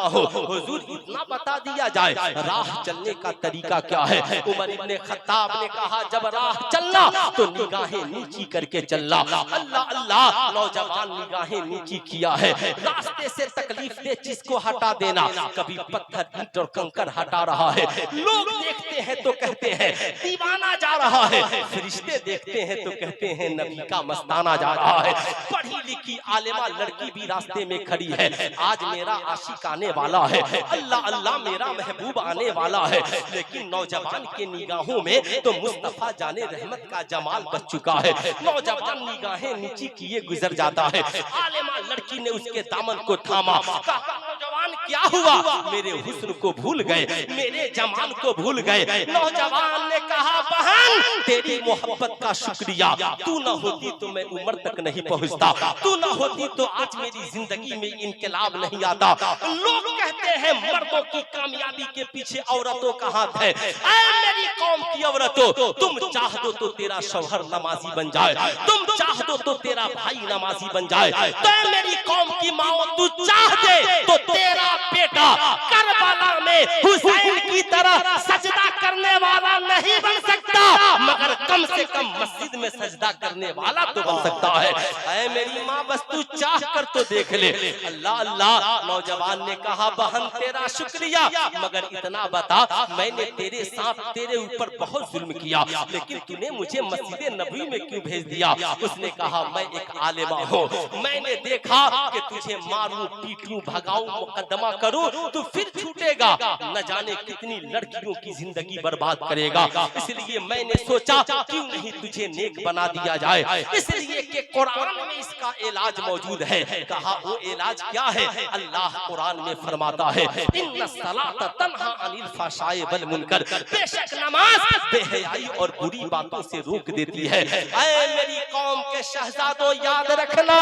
हूँ। हुजूर इतना बता दिया जाए राह चलने का तरीका क्या है? उमर इब्ने खत्ताब ने कहा जब राह चलना तो निगाहें नीची करके चलना। अल्लाह अल्लाह, नौजवान निगाहें नीची किया है, रास्ते से तकलीफ दे चीज को हटा देना। कभी पत्थर ईंट और कंकड़ हटा रहा है, लोग देखते हैं तो कहते हैं दीवाना जा रहा है, फरिश्ते देखते हैं तो कहते हैं नबी का मस्ताना जा रहा है। पढ़ी लिखी आलिमा लड़की भी रास्ते में खड़ी है, आज मेरा आशिक आने वाला है, अल्लाह अल्लाह मेरा महबूब आने वाला है। लेकिन नौजवान के निगाहों में तो मुस्तफा जाने रहमत का जमाल बच चुका है। नौजवान निगाहें नीची किए गुजर जाता है, आलिमा लड़की ने उसके दामन को थामा, कहा नौजवान क्या हुआ? मेरे हुस्न को भूल गए, मेरे जमाल को भूल गए। नौजवान ने कहा बहन तेरी मोहब्बत का शुक्रिया, तू न होती तो मैं उम्र तक नहीं पहुंचता, तू न होती तो आज मेरी जिंदगी में इनकलाब नहीं आता। लोग कहते हैं मर्दों की कामयाबी के पीछे औरतों का हाथ है। ऐ मेरी कौम की औरतों, तुम चाह दो तो तेरा शौहर नमाजी बन जाए, तुम चाह दो तो तेरा भाई नमाजी बन जाए। तो मेरी कौम की माओ, तू चाह दे तो तेरा बेटा करबला में हुसैन की तरह सजदा करने वाला नहीं बन सकता, मगर कम से कम मस्जिद में सजदा करने वाला तो बन सकता है। ऐ मेरी माँ बस तू चाह कर तो देख ले। अल्लाह अल्लाह, नौजवान ने कहा बहन तेरा शुक्रिया, मगर इतना बता मैंने तेरे साथ तेरे ऊपर बहुत जुल्म किया, लेकिन तूने मुझे मस्जिद नबवी में क्यों भेज दिया? उसने कहा मैं एक आलिमा हूँ, मैंने देखा कि तुझे मारूं पीटूं भगाऊं मुकदमा करूं तो फिर छूटेगा, न जाने कितनी लड़कियों की जिंदगी बर्बाद करेगा, इसलिए मैंने सोचा क्यों नहीं तुझे नेक बना दिया जाए, इसलिए कि कुरान में इसका इलाज मौजूद है। कहा वो इलाज क्या है? अल्लाह कुरान में फरमाता है इन्नस्सलात तन्हा अनिल फहशाए वल मुनकर, बेशक नमाज बेहयाई और बुरी बातों से रोक देती है। ऐ मेरी कौम के शहजादों याद रखना,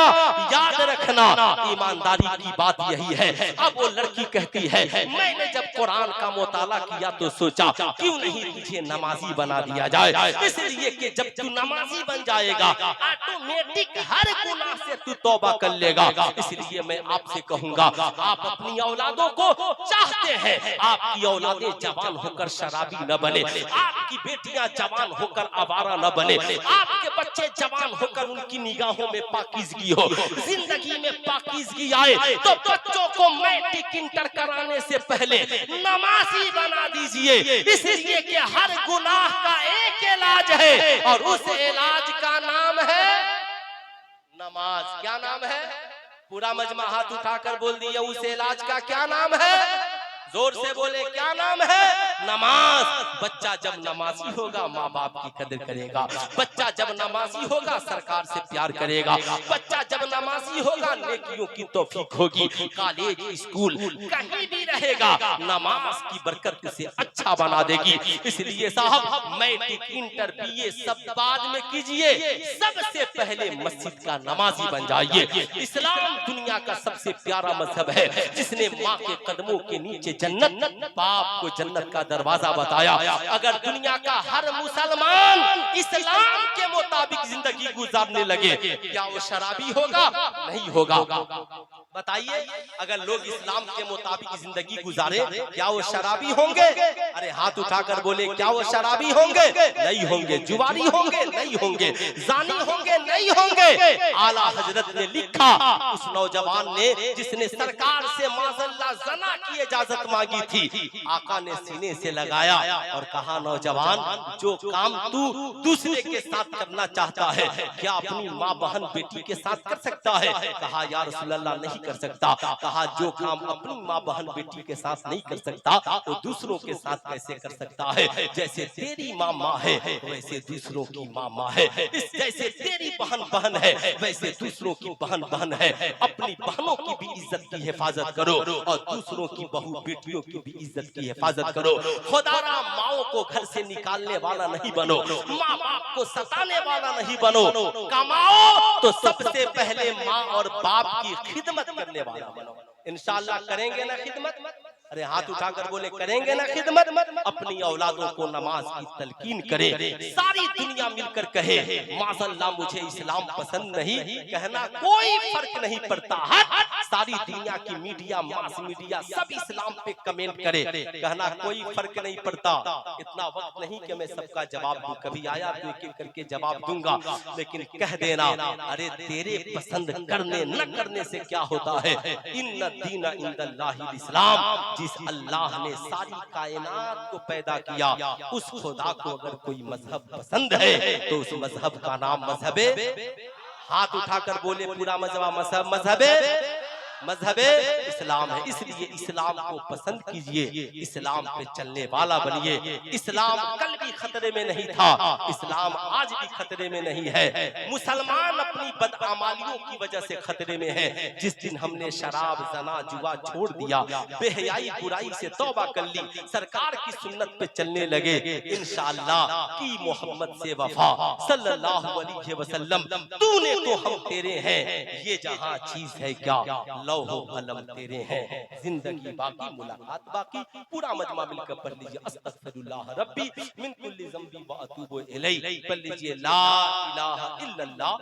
याद रखना, ईमानदारी की बात यही है। अब वो लड़की कहती है मैंने जब कुरान का मुताला किया तो सोचा क्यों नहीं तुझे नमाजी बना दिया जाए, इसलिए कि जब तू नमाजी बन जाएगा ऑटोमेटिक हर गुनाह से तू तौबा कर लेगा। इसलिए मैं आपसे कहूंगा आप अपनी औलादों को चाहते हैं आपकी औलादें जवान होकर शराबी न बने, आपकी बेटियां जवान होकर आवारा न बने, आपके बच्चे जवान होकर उनकी निगाहों में पाकीज़गी हो, जिंदगी में पाकीज़गी आए, तो बच्चों को मैट्रिक इंटर कराने से पहले नमाजी बना दीजिए, इसलिए कि हर गुनाह का एक इलाज है और उस इलाज का नाम है नमाज। क्या नाम है? पूरा मजमा हाथ उठाकर बोल दिया उस इलाज का क्या नाम है? जोर से बोले क्या नाम है? नमाज। बच्चा जब नमाजी होगा माँ बाप की कदर करेगा, बच्चा जब नमाजी होगा सरकार से प्यार करेगा, बच्चा जब नमाजी होगा नेकियों की तौफीक होगी। कॉलेज स्कूल कहीं भी रहेगा नमाज की बरकत से अच्छा बना देगी। इसलिए साहब मैट्रिक इंटर बीए सब बाद में कीजिए, सबसे पहले मस्जिद का नमाजी बन जाइए। इस्लाम दुनिया का सबसे प्यारा मजहब है जिसने माँ के कदमों के नीचे जन्नत, बाप को जन्नत का दरवाजा बताया। अगर दुनिया का हर मुसलमान इस्लाम के मुताबिक जिंदगी गुजारने लगे क्या वो शराबी होगा? नहीं होगा। बताइए, अगर लोग इस्लाम के मुताबिक जिंदगी गुजारे क्या वो शराबी होंगे? अरे हाथ उठाकर बोले, क्या वो शराबी होंगे? नहीं होंगे। जुआरी होंगे? नहीं होंगे। जानी होंगे? नहीं होंगे। आला हजरत ने लिखा, उस नौजवान ने जिसने सरकार से माज़अल्लाह जना की इजाजत मांगी थी, आका ने सीने से लगाया और कहा, नौजवान जो काम तू दूसरे के साथ करना चाहता है क्या अपनी माँ बहन बेटी के साथ कर सकता है? कहा, या रसूल अल्लाह नहीं कर सकता। कहा, जो काम अपनी माँ बहन बेटी के साथ नहीं कर सकता वो दूसरों के साथ कैसे कर सकता है? जैसे तेरी माँ माँ है वैसे दूसरों की माँ माँ है, जैसे तेरी बहन बहन है वैसे दूसरों की बहन बहन है। अपनी बहनों की भी इज्जत की हिफाजत करो और दूसरों की बहू बेटियों की भी इज्जत की हिफाजत करो। खुदारा माओ को घर से निकालने वाला नहीं बनो, माँ बाप को सताने वाला नहीं बनो। कमाओ तो सबसे पहले माँ और बाप की खिदमत करने वाला बनो। इंशाअल्लाह करेंगे ना खिदमत? अरे हाथ उठाकर बोले, करेंगे ना खिदमत? अपनी औलादों को नमाज की तलकीन करें। सारी दुनिया मिलकर कहे, माज़अल्लाह मुझे इस्लाम पसंद नहीं, कहना कोई फर्क नहीं पड़ता। सारी दुनिया की मीडिया, मास मीडिया सब इस्लाम पे कमेंट करे, कहना कोई फर्क नहीं पड़ता। इतना वक्त नहीं कि मैं सबका जवाब दूं, कभी आया तो एक एक करके जवाब दूंगा, लेकिन कह देना, अरे तेरे पसंद करने न करने से क्या होता है? इन्ना दीना इंदल्लाहिल इस्लाम। जिस अल्लाह ने सारी कायनात को पैदा किया उस खुदा को अगर कोई मजहब पसंद है तो उस मजहब का नाम मजहबे, हाथ उठाकर बोले पूरा मजहब मजहबे इस्लाम है। इसलिए इस्लाम को पसंद कीजिए, इस्लाम पे चलने वाला बनिए। इस्लाम कल भी खतरे में नहीं था, इस्लाम आज भी खतरे में नहीं है। मुसलमान अपनी बदआमालियों की वजह से खतरे में है। जिस दिन हमने शराब, जना, जुआ छोड़ दिया, बेहयाई बुराई से तौबा कर ली, सरकार की सुन्नत पे चलने लगे, इंशाअल्लाह की मोहम्मद से वफा सल्लल्लाहु अलैहि वसल्लम, तूने तो हम तेरे हैं, ये जहां चीज है क्या लौहो कलम तेरे हैं। जिंदगी बाकी, मुलाकात बाकी। पूरा मजमा मिलकर पढ़ लीजिए, अस्तगफिरुल्लाह रब्बी मिन कुल्ली ज़ंबी व अतूबु इलैह। पढ़ लीजिए ला इलाहा इल्लल्लाह।